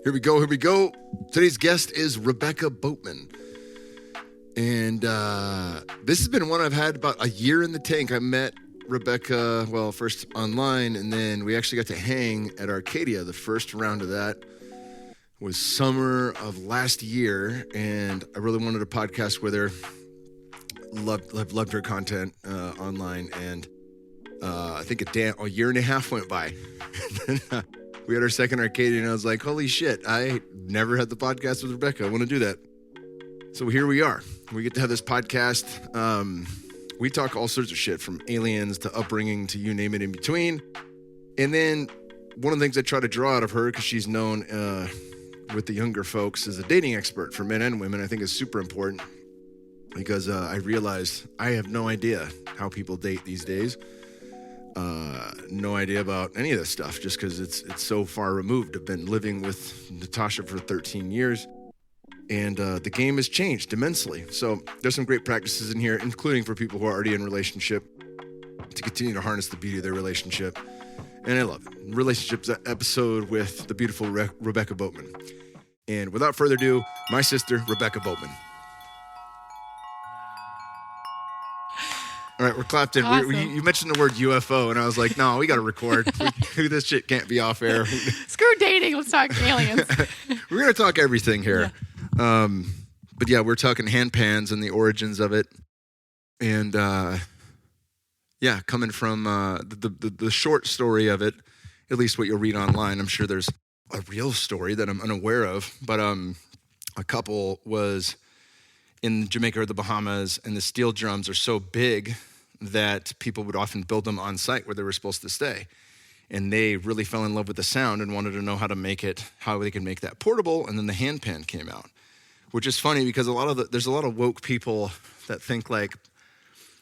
Here we go. Today's guest is Rebecca Boatman. And this has been one I've had about a year in the tank. I met Rebecca, well, first online, and then we actually got to hang at Arcadia. The first round of that was summer of last year, and I really wanted a podcast with her. Loved her content online, and I think a year and a half went by. We had our second Arcadia, and I was like, holy shit, I never had the podcast with Rebecca. I want to do that. So here we are. We get to have this podcast. We talk all sorts of shit, from aliens to upbringing to you name it in between. And then one of the things I try to draw out of her, because she's known with the younger folks as a dating expert for men and women, I think is super important, because I realized I have no idea how people date these days. No idea about any of this stuff, just because it's so far removed. I've been living with Natasha for 13 years, and the game has changed immensely. So there's some great practices in here, including for people who are already in a relationship, to continue to harness the beauty of their relationship. And I love it. Relationships episode with the beautiful Rebecca Boatman. And without further ado, my sister, Rebecca Boatman. All right, we're clapped in. Awesome. You mentioned the word UFO, and I was like, no, we got to record. This shit can't be off air. Screw dating. Let's talk aliens. We're going to talk everything here. Yeah. But yeah, we're talking handpans and the origins of it. And coming from the short story of it, at least what you'll read online. I'm sure there's a real story that I'm unaware of. But a couple was in Jamaica or the Bahamas, and the steel drums are so big that people would often build them on site where they were supposed to stay. And they really fell in love with the sound and wanted to know how they could make that portable. And then the handpan came out, which is funny because there's a lot of woke people that think like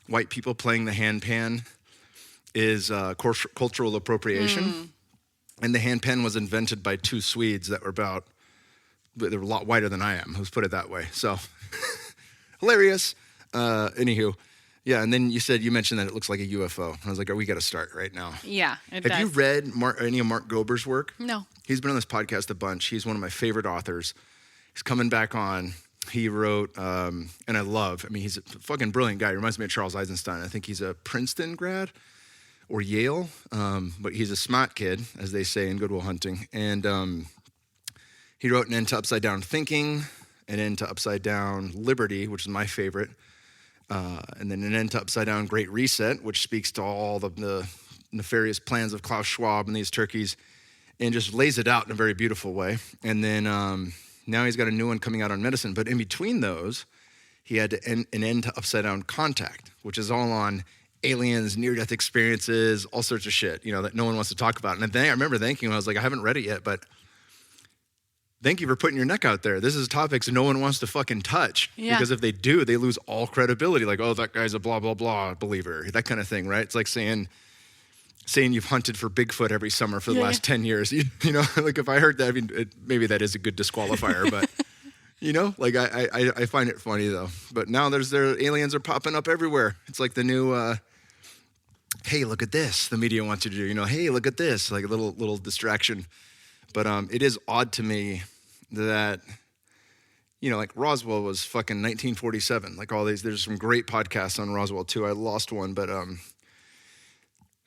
white people playing the handpan is cultural appropriation. And the handpan was invented by two Swedes that were they were a lot whiter than I am. Let's put it that way. So hilarious. Anywho. Yeah, and then you mentioned that it looks like a UFO. I was like, we got to start right now. Yeah, it does. Have you read any of Mark Gober's work? No. He's been on this podcast a bunch. He's one of my favorite authors. He's coming back on. He wrote, and he's a fucking brilliant guy. He reminds me of Charles Eisenstein. I think he's a Princeton grad or Yale, but he's a smart kid, as they say in Good Will Hunting. And he wrote An End to Upside Down Thinking, An End to Upside Down Liberty, which is my favorite. And then An End to Upside Down Great Reset, which speaks to all the nefarious plans of Klaus Schwab and these turkeys, and just lays it out in a very beautiful way. And then now he's got a new one coming out on medicine. But in between those, he had an End to Upside Down Contact, which is all on aliens, near-death experiences, all sorts of shit, that no one wants to talk about. And I remember thinking, I was like, I haven't read it yet, but thank you for putting your neck out there. This is topics no one wants to fucking touch. Yeah. Because if they do, they lose all credibility. Like, oh, that guy's a blah, blah, blah believer. That kind of thing, right? It's like saying you've hunted for Bigfoot every summer for the last 10 years. Like if I heard that, maybe that is a good disqualifier. But, I find it funny, though. But now aliens are popping up everywhere. It's like the new, hey, look at this. The media wants you to do, hey, look at this. Like a little distraction. But it is odd to me that, like Roswell was fucking 1947. Like all these, there's some great podcasts on Roswell too. I lost one, but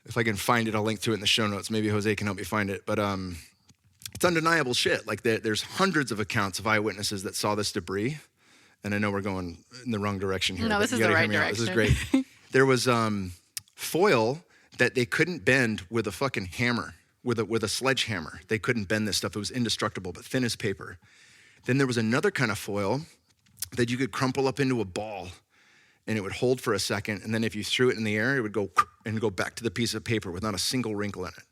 if I can find it, I'll link to it in the show notes. Maybe Jose can help me find it. But it's undeniable shit. Like there's hundreds of accounts of eyewitnesses that saw this debris. And I know we're going in the wrong direction here. No, this is the right direction. This is great. There was foil that they couldn't bend with a fucking hammer. With a sledgehammer. They couldn't bend this stuff. It was indestructible, but thin as paper. Then there was another kind of foil that you could crumple up into a ball, and it would hold for a second, and then if you threw it in the air, it would go back to the piece of paper with not a single wrinkle in it.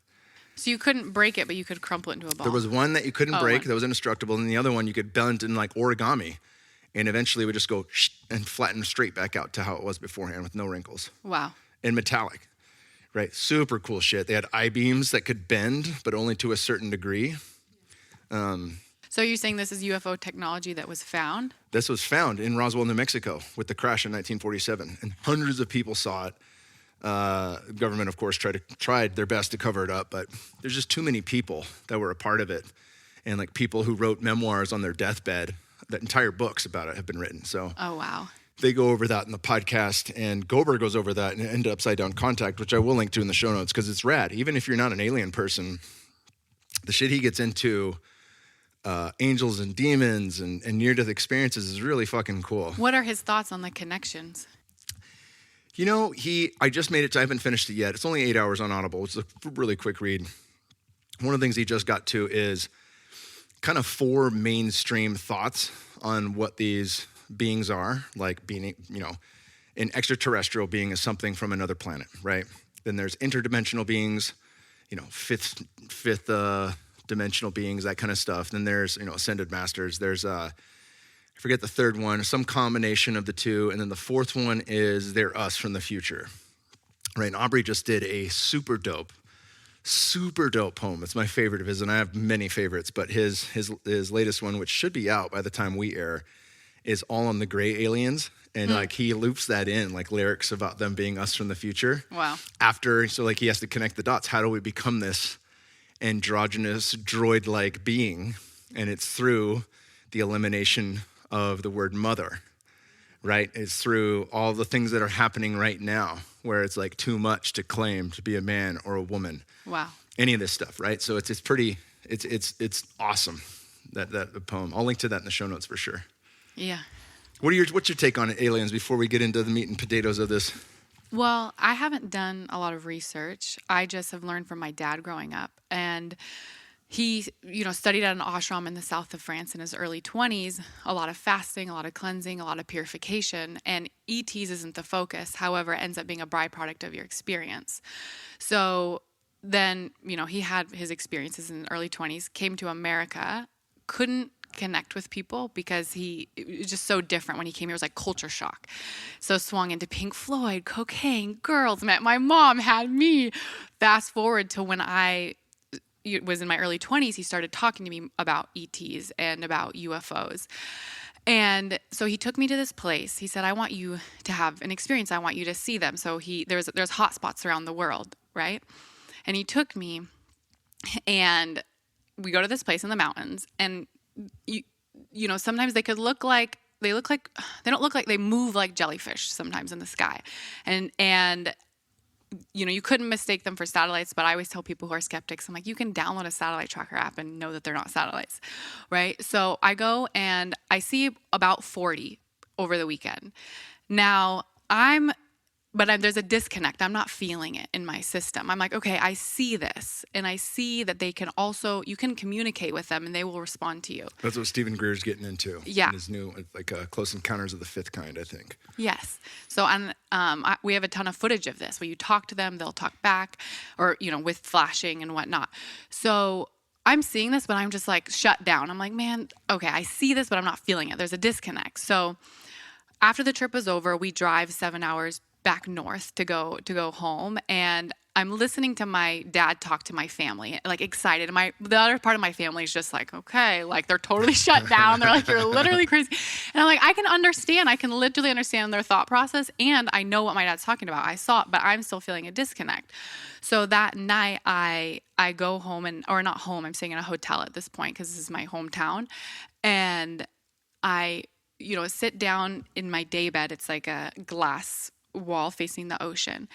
So you couldn't break it, but you could crumple it into a ball. There was one that you couldn't break, that was indestructible, and the other one you could bend in like origami, and eventually it would just go and flatten straight back out to how it was beforehand with no wrinkles. Wow. And metallic. Right, super cool shit. They had I-beams that could bend, but only to a certain degree. So you're saying this is UFO technology that was found? This was found in Roswell, New Mexico with the crash in 1947, and hundreds of people saw it. The government, of course, tried their best to cover it up, but there's just too many people that were a part of it. and like people who wrote memoirs on their deathbed. That entire books about it have been written. So Oh, wow. they go over that in the podcast, and Gober goes over that in Upside Down Contact, which I will link to in the show notes because it's rad. Even if you're not an alien person, the shit he gets into, angels and demons and near-death experiences is really fucking cool. What are his thoughts on the connections? You know, I just made it I haven't finished it yet. It's only 8 hours on Audible. It's a really quick read. One of the things he just got to is kind of 4 mainstream thoughts on what these beings are, like being, you know, an extraterrestrial being is something from another planet, right? Then there's interdimensional beings, you know, fifth dimensional beings, that kind of stuff. Then there's, you know, ascended masters. There's I forget the third one, some combination of the two. And then the fourth one is they're us from the future, right? And Aubrey just did a super dope poem. It's my favorite of his, and I have many favorites, but his latest one, which should be out by the time we air, is all on the gray aliens. And like he loops that in, like lyrics about them being us from the future. Wow. So like he has to connect the dots. How do we become this androgynous droid-like being? And it's through the elimination of the word mother, right? It's through all the things that are happening right now where it's like too much to claim to be a man or a woman. Wow. Any of this stuff, right? So it's awesome, that poem. I'll link to that in the show notes for sure. Yeah. What's your take on aliens before we get into the meat and potatoes of this? Well, I haven't done a lot of research. I just have learned from my dad growing up. And he, you know, studied at an ashram in the south of France in his early 20s. A lot of fasting, a lot of cleansing, a lot of purification. And ETs isn't the focus. However, it ends up being a byproduct of your experience. So then, you know, he had his experiences in the early 20s, came to America, couldn't connect with people because it was just so different. When he came here, it was like culture shock. So swung into Pink Floyd, cocaine, girls, met my mom, had me. Fast forward to when I was in my early 20s, he started talking to me about ETs and about UFOs. And so he took me to this place. He said, I want you to have an experience. I want you to see them. So there's hot spots around the world, right? And he took me, and we go to this place in the mountains, and you know, sometimes they don't look like they move like jellyfish sometimes in the sky. And you know, you couldn't mistake them for satellites, but I always tell people who are skeptics, I'm like, you can download a satellite tracker app and know that they're not satellites, right? So I go and I see about 40 over the weekend. Now there's a disconnect. I'm not feeling it in my system. I'm like, okay, I see this, and I see that you can communicate with them and they will respond to you. That's what Stephen Greer's getting into. Yeah. In his new, like Close Encounters of the Fifth Kind, I think. Yes. So we have a ton of footage of this where you talk to them, they'll talk back, or, you know, with flashing and whatnot. So I'm seeing this, but I'm just like shut down. I'm like, man, okay, I see this, but I'm not feeling it. There's a disconnect. So after the trip was over, we drive 7 hours back north to go home, and I'm listening to my dad talk to my family, like excited. The other part of my family is just like, okay, like they're totally shut down. They're like, you're literally crazy. And I'm like, I can literally understand their thought process, and I know what my dad's talking about. I saw it, but I'm still feeling a disconnect. So that night I go home, or not home, I'm staying in a hotel at this point because this is my hometown, and I, you know, sit down in my daybed. It's like a glass wall facing the ocean,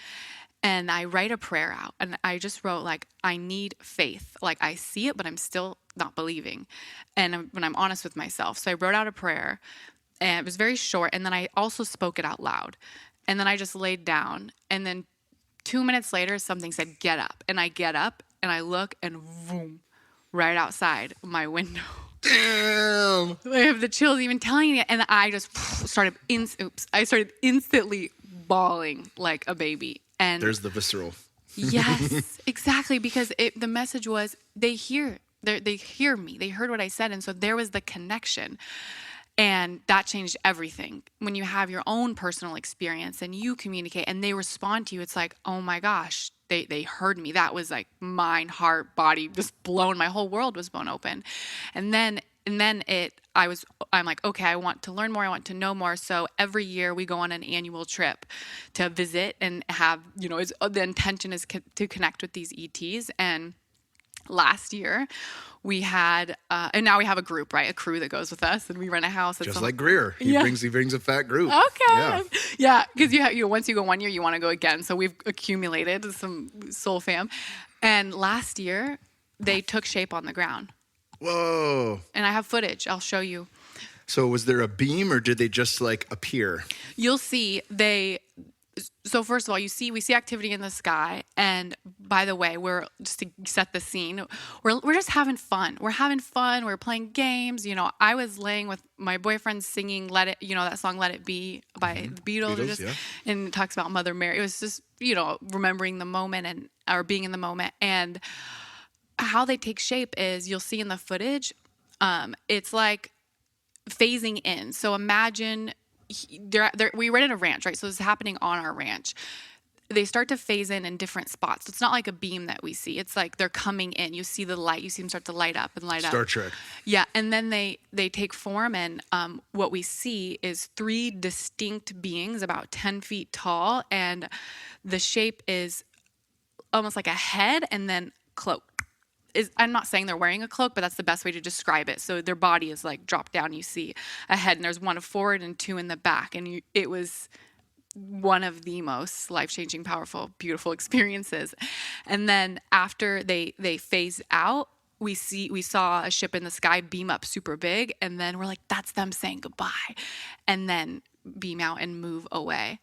and I write a prayer out, and I just wrote, like, I need faith. Like, I see it, but I'm still not believing, and when I'm honest with myself. So I wrote out a prayer, and it was very short, and then I also spoke it out loud, and then I just laid down, and then 2 minutes later something said, get up. And I get up and I look, and boom, right outside my window. Damn. I have the chills even telling it, and I just started instantly bawling like a baby. And there's the visceral. Yes, exactly, because the message was they hear me. They heard what I said, and so there was the connection. And that changed everything. When you have your own personal experience and you communicate and they respond to you, it's like, oh my gosh, they heard me. That was like mind, heart, body just blown. My whole world was blown open. And then I'm like, okay, I want to learn more. I want to know more. So every year we go on an annual trip to visit and have, you know, the intention is to connect with these ETs. And Last year, we had, and now we have a group, right? A crew that goes with us, and we rent a house. Just like Greer. He brings a fat group. Okay. Yeah, because once you go 1 year, you want to go again. So we've accumulated some soul fam. And last year, they took shape on the ground. Whoa. And I have footage. I'll show you. So was there a beam, or did they just like appear? You'll see so first of all, we see activity in the sky. And by the way, we're just to set the scene, we're just having fun. We're having fun. We're playing games. I was laying with my boyfriend singing "Let It," that song "Let It Be" by the Beatles, and it talks about Mother Mary. It was just remembering the moment or being in the moment. And how they take shape is you'll see in the footage. It's like phasing in. So imagine. We rented a ranch, right? So this is happening on our ranch. They start to phase in different spots. So it's not like a beam that we see. It's like they're coming in. You see the light. You see them start to light up and light up. Star Trek. Yeah, and then they take form, and what we see is 3 distinct beings about 10 feet tall, and the shape is almost like a head and then cloak. I'm not saying they're wearing a cloak, but that's the best way to describe it. So their body is like dropped down. You see a head, and there's 1 forward and 2 in the back. And it was one of the most life-changing, powerful, beautiful experiences. And then after they phase out, we saw a ship in the sky beam up super big. And then we're like, that's them saying goodbye. And then beam out and move away.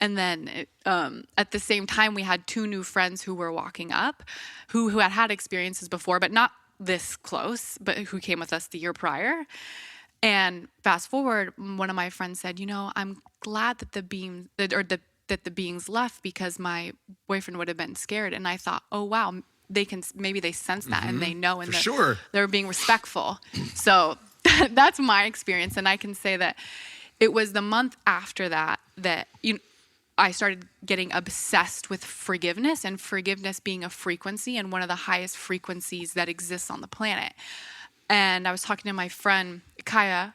And then at the same time, we had 2 new friends who were walking up, who had experiences before, but not this close, but who came with us the year prior. And fast forward, one of my friends said, I'm glad that the beings left, because my boyfriend would have been scared. And I thought, oh, wow, maybe they sense that and they know, and they're being respectful. So that's my experience. And I can say that it was the month after that I started getting obsessed with forgiveness, and forgiveness being a frequency, and one of the highest frequencies that exists on the planet. And I was talking to my friend Kaya,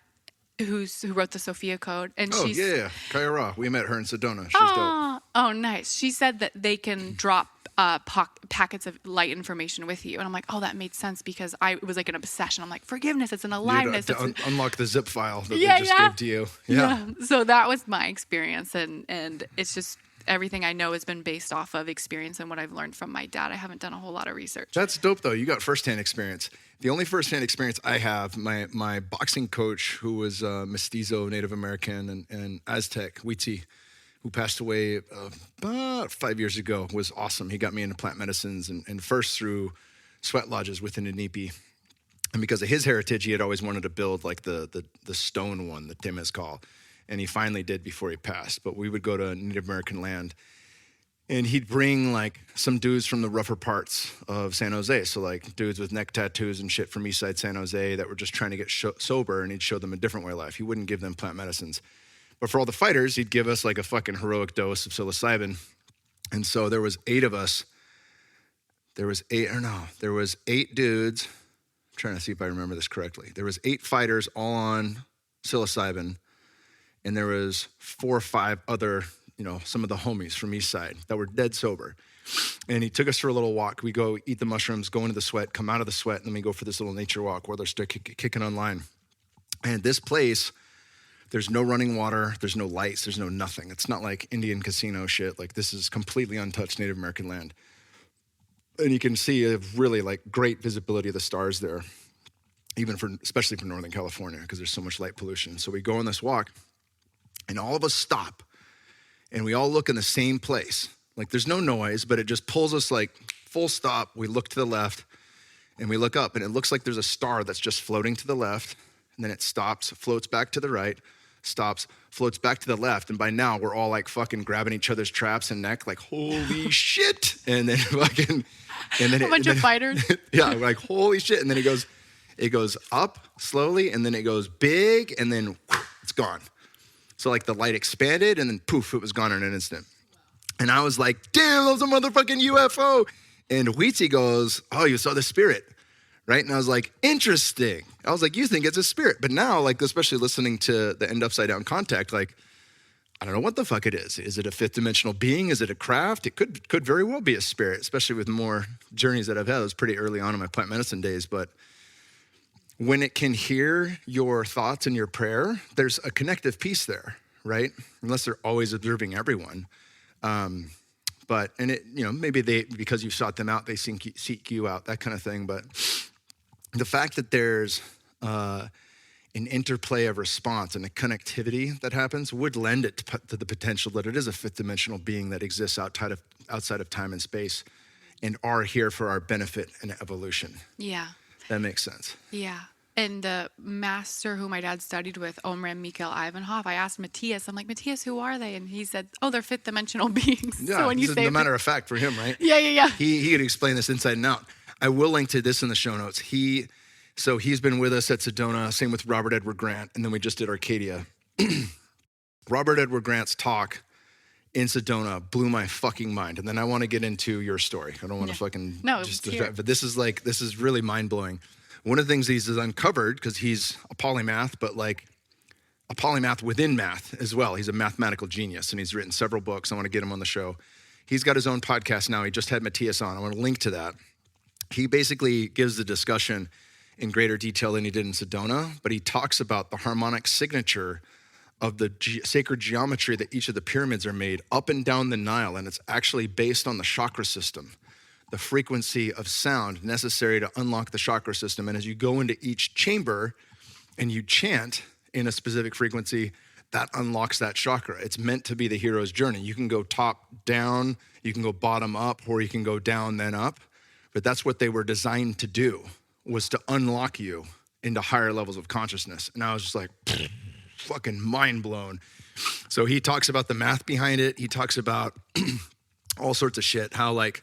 who wrote the Sophia Code, and Kaya Ra. We met her in Sedona. She's dope. Oh, nice. She said that they can drop packets of light information with you, and I'm like, oh, that made sense, because it was like an obsession. I'm like, forgiveness, it's an aliveness. To unlock the zip file that they just gave to you. Yeah. So that was my experience, and it's just everything I know has been based off of experience and what I've learned from my dad. I haven't done a whole lot of research. That's dope, though. You got firsthand experience. The only firsthand experience I have, my boxing coach, who was Mestizo, Native American, and Aztec, Huitzi, who passed away about 5 years ago, was awesome. He got me into plant medicines, and first through sweat lodges within Inipi. And because of his heritage, he had always wanted to build like the stone one, the Temazcal. And he finally did before he passed. But we would go to Native American land, and he'd bring like some dudes from the rougher parts of San Jose. So like dudes with neck tattoos and shit from Eastside San Jose that were just trying to get sober, and he'd show them a different way of life. He wouldn't give them plant medicines. But for all the fighters, he'd give us like a fucking heroic dose of psilocybin. And so there was 8 of us. There was 8 dudes. I'm trying to see if I remember this correctly. There was 8 fighters all on psilocybin. And there was 4 or 5 other, some of the homies from East Side that were dead sober. And he took us for a little walk. We go eat the mushrooms, go into the sweat, come out of the sweat, and then we go for this little nature walk where they're still kicking online. And this place, there's no running water, there's no lights, there's no nothing. It's not like Indian casino shit. Like, this is completely untouched Native American land. And you can see a really like great visibility of the stars there, especially for Northern California, because there's so much light pollution. So we go on this walk, and all of us stop, and we all look in the same place. Like, there's no noise, but it just pulls us like full stop. We look to the left, and we look up, and it looks like there's a star that's just floating to the left, and then it stops, floats back to the right, stops, floats back to the left. And by now, we're all like fucking grabbing each other's traps and neck, like, holy shit. And then a bunch of fighters. Yeah, we're like, holy shit. And then it goes up slowly, and then it goes big, and then it's gone. So like the light expanded, and then poof, it was gone in an instant. And I was like, damn, that was a motherfucking UFO. And Huitzi goes, oh, you saw the spirit, right? And I was like, interesting. I was like, you think it's a spirit. But now, like, especially listening to the End Upside Down Contact, like, I don't know what the fuck it is. Is it a fifth dimensional being? Is it a craft? It could very well be a spirit, especially with more journeys that I've had. It was pretty early on in my plant medicine days, but when it can hear your thoughts and your prayer, there's a connective piece there, right? Unless they're always observing everyone. But maybe because you sought them out, they seek you out, that kind of thing. But the fact that there's an interplay of response and a connectivity that happens would lend it to the potential that it is a fifth dimensional being that exists outside of time and space and are here for our benefit and evolution. Yeah. That makes sense. Yeah. And the master who my dad studied with, Omrim Mikhail Ivanhoff, I asked Matias, I'm like, Matias, who are they? And he said, oh, they're fifth dimensional beings. Yeah, so when you say the matter of fact for him, right? Yeah. He could explain this inside and out. I will link to this in the show notes. He's been with us at Sedona, same with Robert Edward Grant, and then we just did Arcadia. Robert Edward Grant's talk in Sedona blew my fucking mind. And then I want to get into your story. I don't want to fucking but this is really mind-blowing. One of the things he's uncovered, because he's a polymath, but like a polymath within math as well. He's a mathematical genius, and he's written several books. I want to get him on the show. He's got his own podcast now. He just had Matias on. I want to link to that. He basically gives the discussion in greater detail than he did in Sedona, but he talks about the harmonic signature of the sacred geometry that each of the pyramids are made up and down the Nile, and it's actually based on the chakra system, the frequency of sound necessary to unlock the chakra system. And as you go into each chamber and you chant in a specific frequency, that unlocks that chakra. It's meant to be the hero's journey. You can go top down, you can go bottom up, or you can go down then up, but that's what they were designed to do, was to unlock you into higher levels of consciousness. And I was just like, fucking mind blown. So he talks about the math behind it. He talks about all sorts of shit, how like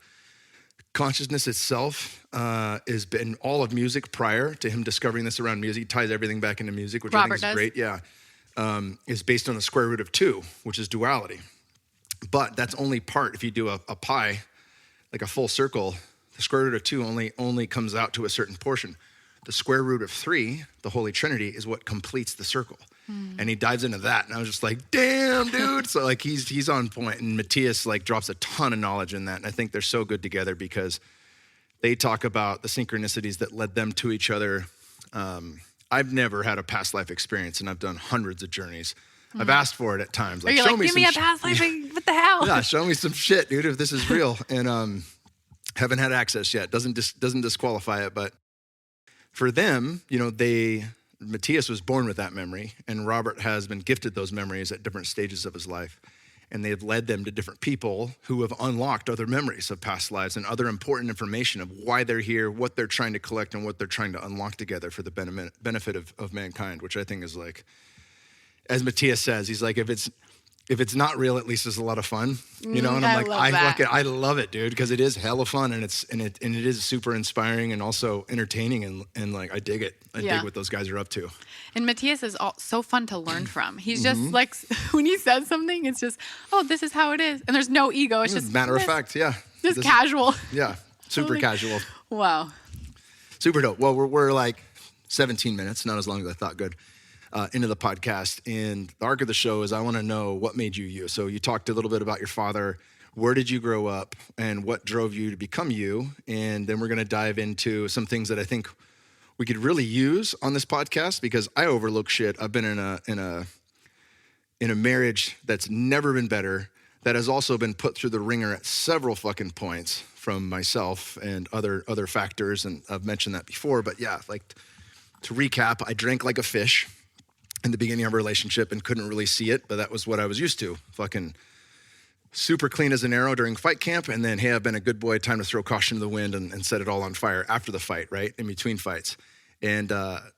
consciousness itself has been all of music prior to him discovering this around music. He ties everything back into music, which Robert I think is great. Yeah. Is based on the square root of 2, which is duality. But that's only part. If you do a pi, like a full circle, the square root of 2 only comes out to a certain portion. The square root of 3, the Holy Trinity, is what completes the circle. And he dives into that, and I was just like, damn, dude. So like he's on point, and Matias like drops a ton of knowledge in that, and I think they're so good together because they talk about the synchronicities that led them to each other. I've never had a past life experience, and I've done hundreds of journeys. I've asked for it at times. Like, show me give me a past life. What the hell? Yeah, show me some shit, dude, if this is real. And haven't had access yet. Doesn't disqualify it, but for them, Matias was born with that memory, and Robert has been gifted those memories at different stages of his life. And they've led them to different people who have unlocked other memories of past lives and other important information of why they're here, what they're trying to collect, and what they're trying to unlock together for the benefit of mankind, which I think is like, as Matias says, he's like, if it's not real, at least it's a lot of fun, And I'm like, I love it, dude, because it is hella fun, and it is super inspiring and also entertaining, and like I dig it. I dig what those guys are up to. And Matias is so fun to learn from. He's just like, when he says something, it's just, oh, this is how it is, and there's no ego. It's just matter of fact, yeah, just casual. Yeah, super casual. Wow, super dope. Well, we're like 17 minutes, not as long as I thought. Good. Into the podcast, and the arc of the show is I want to know what made you you. So you talked a little bit about your father. Where did you grow up, and what drove you to become you? And then we're going to dive into some things that I think we could really use on this podcast, because I overlook shit. I've been in a marriage that's never been better, that has also been put through the ringer at several fucking points from myself and other factors, and I've mentioned that before. But yeah, like to recap, I drank like a fish in the beginning of a relationship and couldn't really see it, but that was what I was used to. Fucking super clean as an arrow during fight camp, and then, hey, I've been a good boy, time to throw caution to the wind and set it all on fire after the fight, right? In between fights. And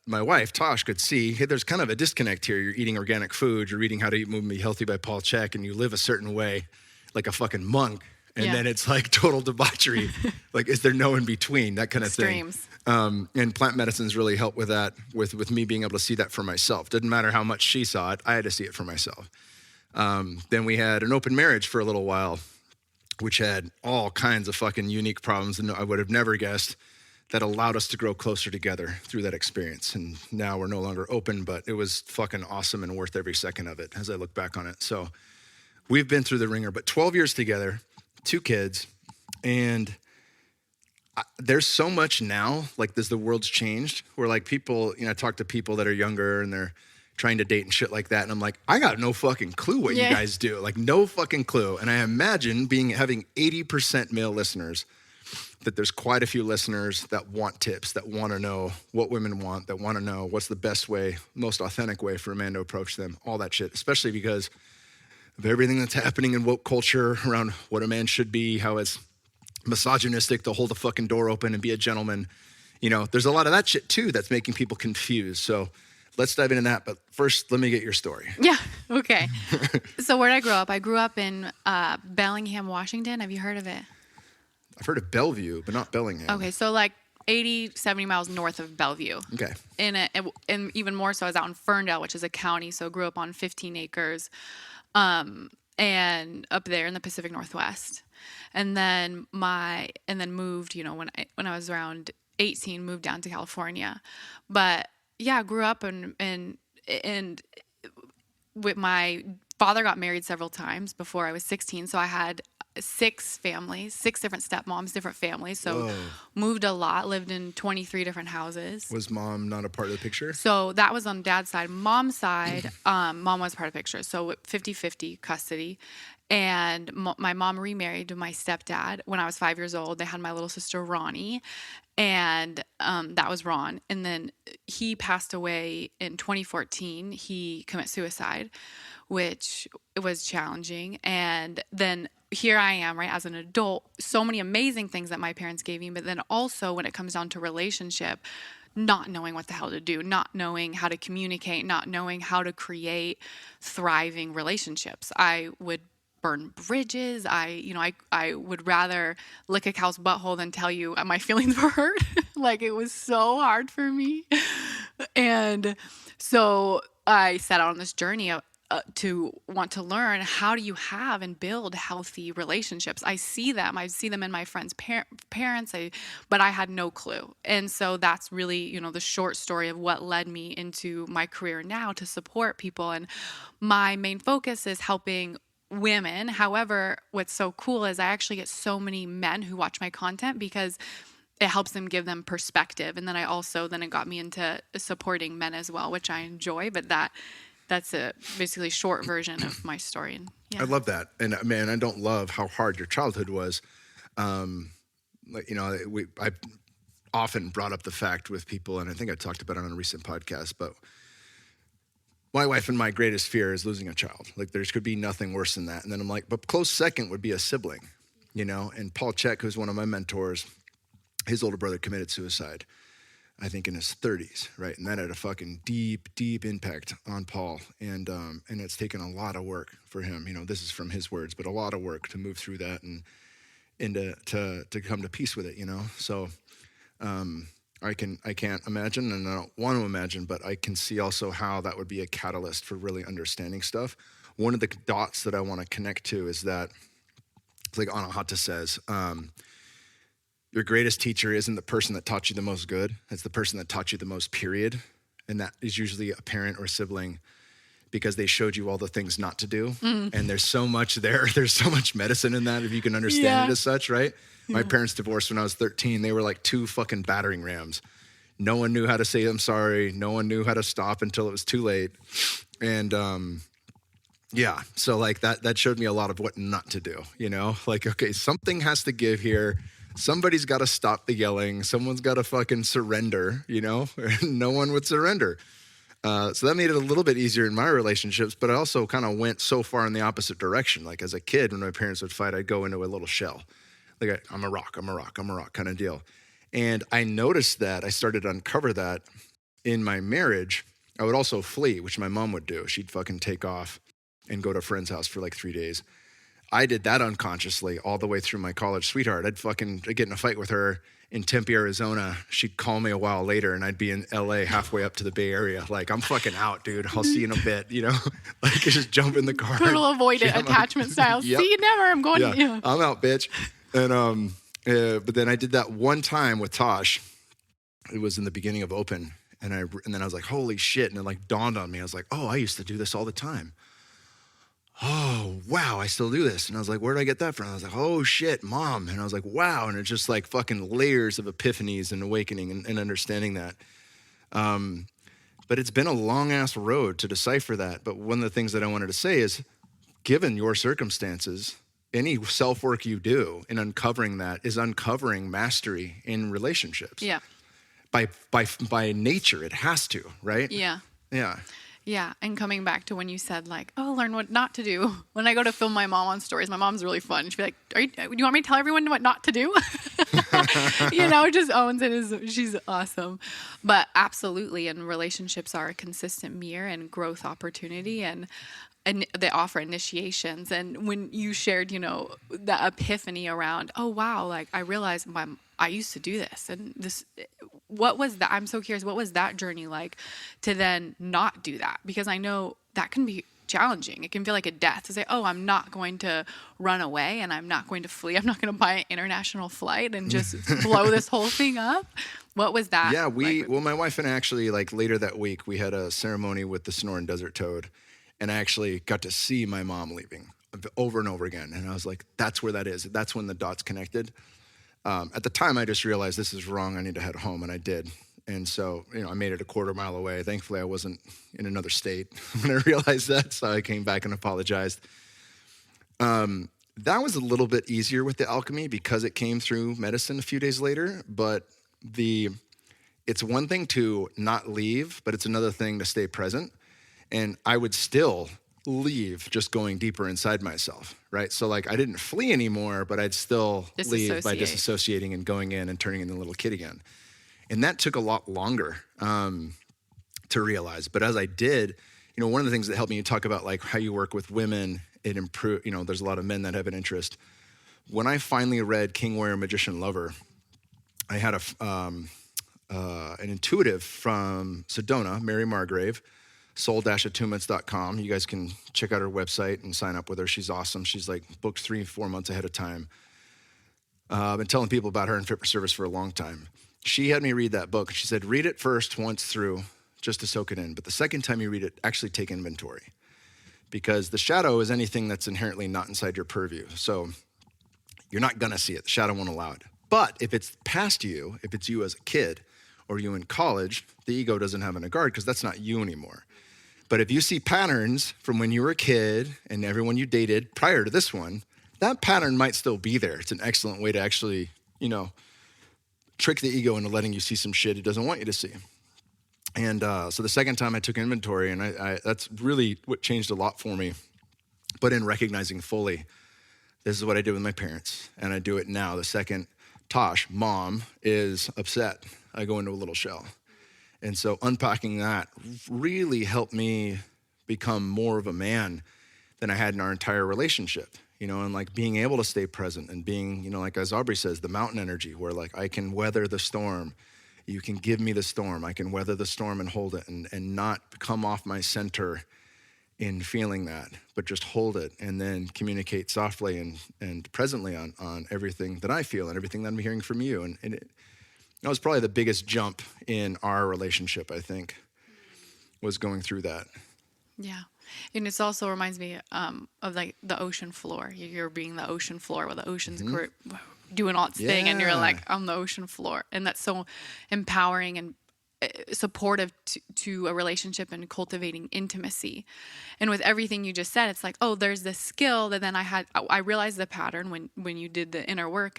my wife, Tosh, could see, hey, there's kind of a disconnect here. You're eating organic food, you're reading How to Eat, Move, and Be Healthy by Paul Chek, and you live a certain way, like a fucking monk. And then it's like total debauchery. Like, is there no in between? That kind of Extremes. thing. And plant medicines really helped with that, with me being able to see that for myself. Didn't matter how much she saw it, I had to see it for myself. Then we had an open marriage for a little while, which had all kinds of fucking unique problems, and I would have never guessed that allowed us to grow closer together through that experience. And now we're no longer open, but it was fucking awesome and worth every second of it as I look back on it. So we've been through the ringer, but 12 years together, 2 kids, and there's so much now, like the world's changed, where like people, I talk to people that are younger and they're trying to date and shit like that. And I'm like, I got no fucking clue what you guys do. Like no fucking clue. And I imagine having 80% male listeners, that there's quite a few listeners that want tips, that want to know what women want, that want to know what's the best way, most authentic way for a man to approach them, all that shit, especially because of everything that's happening in woke culture around what a man should be, how it's misogynistic to hold the fucking door open and be a gentleman. There's a lot of that shit too that's making people confused. So let's dive into that. But first, let me get your story. Yeah. Okay. So where did I grow up? I grew up in Bellingham, Washington. Have you heard of it? I've heard of Bellevue, but not Bellingham. Okay. So like 80, 70 miles north of Bellevue. Okay. And even more so, I was out in Ferndale, which is a county. So grew up on 15 acres and up there in the Pacific Northwest. And then moved, when I was around 18, moved down to California. But yeah, grew up and with my father got married several times before I was 16. So I had 6 families, 6 different stepmoms, different families. So moved a lot, lived in 23 different houses. Was mom not a part of the picture? So that was on dad's side. Mom's side, mom was part of the picture. So 50-50 custody. And my mom remarried to my stepdad when I was 5 years old. They had my little sister, Ronnie. And that was Ron. And then he passed away in 2014. He committed suicide, which was challenging. And then here I am, right, as an adult, so many amazing things that my parents gave me. But then also when it comes down to relationship, not knowing what the hell to do, not knowing how to communicate, not knowing how to create thriving relationships. I would burn bridges. I would rather lick a cow's butthole than tell you my feelings were hurt. Like it was so hard for me. And so I set out on this journey to want to learn how do you have and build healthy relationships. I see them in my friends' parents, but I had no clue. And so that's really, the short story of what led me into my career now to support people. And my main focus is helping women. However, what's so cool is I actually get so many men who watch my content because it helps them, give them perspective. And then it got me into supporting men as well, which I enjoy, but that's a basically short version of my story. And yeah. I love that. And man, I don't love how hard your childhood was. I often brought up the fact with people, and I think I talked about it on a recent podcast, but my wife and my greatest fear is losing a child. Like there could be nothing worse than that. And then I'm like, but close second would be a sibling, and Paul Check, who's one of my mentors, his older brother committed suicide, I think in his 30s, right? And that had a fucking deep, deep impact on Paul. And it's taken a lot of work for him. This is from his words, but a lot of work to move through that and to come to peace with it, So I can't imagine, and I don't want to imagine, but I can see also how that would be a catalyst for really understanding stuff. One of the dots that I want to connect to is that, it's like Anahata says, your greatest teacher isn't the person that taught you the most good. It's the person that taught you the most, period. And that is usually a parent or a sibling because they showed you all the things not to do. And there's so much there. There's so much medicine in that if you can understand it as such, right? My parents divorced when I was 13. They were like 2 fucking battering rams. No one knew how to say I'm sorry. No one knew how to stop until it was too late. And so like that showed me a lot of what not to do, Like, okay, something has to give here. Somebody's got to stop the yelling. Someone's got to fucking surrender, No one would surrender. So that made it a little bit easier in my relationships, but I also kind of went so far in the opposite direction. Like as a kid, when my parents would fight, I'd go into a little shell. Like I'm a rock kind of deal. And I noticed that I started to uncover that in my marriage. I would also flee, which my mom would do. She'd fucking take off and go to a friend's house for like 3 days. I did that unconsciously all the way through my college sweetheart. I'd get in a fight with her in Tempe, Arizona. She'd call me a while later and I'd be in L.A. halfway up to the Bay Area. Like, I'm fucking out, dude. I'll see you in a bit, Like, just jump in the car. Total avoidant attachment style. Yep. See you never. I'm going. Yeah. I'm out, bitch. And but then I did that one time with Tosh. it was in the beginning of Open. And then I was like, holy shit. And it like dawned on me. I was like, oh, I used to do this all the time. Oh, wow, I still do this. And I was like, where did I get that from? I was like, oh shit, Mom. And I was like, wow. And it's just like fucking layers of epiphanies and awakening and understanding that. But it's been a long ass road to decipher that. But one of the things that I wanted to say is, given your circumstances, any self-work you do in uncovering that is uncovering mastery in relationships. Yeah. By nature, it has to, right? Yeah. Yeah. Yeah. And coming back to when you said like, oh, learn what not to do. When I go to film my mom on stories, my mom's really fun. She'd be like, do you want me to tell everyone what not to do? Just owns it. She's awesome. But absolutely. And relationships are a consistent mirror and growth opportunity. And they offer initiations. And when you shared, the epiphany around, oh, wow, like I realized I used to do this. And what was that? I'm so curious. What was that journey like to then not do that? Because I know that can be challenging. It can feel like a death to say, oh, I'm not going to run away and I'm not going to flee. I'm not going to buy an international flight and just blow this whole thing up. What was that? Yeah, my wife and I actually, like later that week, we had a ceremony with the Sonoran Desert Toad. And I actually got to see my mom leaving over and over again. And I was like, that's where that is. That's when the dots connected. At the time, I just realized this is wrong. I need to head home. And I did. And so, I made it a quarter mile away. Thankfully, I wasn't in another state when I realized that. So I came back and apologized. That was a little bit easier with the alchemy because it came through medicine a few days later. But it's one thing to not leave, but it's another thing to stay present. And I would still leave just going deeper inside myself, right? So like I didn't flee anymore, but I'd still leave by disassociating and going in and turning into a little kid again. And that took a lot longer to realize. But as I did, one of the things that helped me, you talk about like how you work with women, it improved, there's a lot of men that have an interest. When I finally read King, Warrior, Magician, Lover, I had an intuitive from Sedona, Mary Margrave, soul-attunements.com. You guys can check out her website and sign up with her. She's awesome. She's like booked 3-4 months ahead of time. I've been telling people about her in Fit for Service for a long time. She had me read that book. She said, read it first once through just to soak it in. But the second time you read it, actually take inventory. Because the shadow is anything that's inherently not inside your purview. So you're not going to see it. The shadow won't allow it. But if it's past you, if it's you as a kid or you in college, the ego doesn't have a guard because that's not you anymore. But if you see patterns from when you were a kid and everyone you dated prior to this one, that pattern might still be there. It's an excellent way to actually, trick the ego into letting you see some shit it doesn't want you to see. And so the second time I took inventory, and I that's really what changed a lot for me. But in recognizing fully, this is what I did with my parents, and I do it now. The second Tosh, Mom, is upset, I go into a little shell. And so unpacking that really helped me become more of a man than I had in our entire relationship, and like being able to stay present and being, like as Aubrey says, the mountain energy where like I can weather the storm. You can give me the storm. I can weather the storm and hold it and not come off my center in feeling that, but just hold it and then communicate softly and presently on everything that I feel and everything that I'm hearing from you. And that was probably the biggest jump in our relationship, I think, was going through that. Yeah. And it also reminds me of like the ocean floor. You're being the ocean floor where the ocean's doing all its thing and you're like on the ocean floor. And that's so empowering and supportive to a relationship and cultivating intimacy. And with everything you just said, it's like, oh, there's this skill that then I realized the pattern when you did the inner work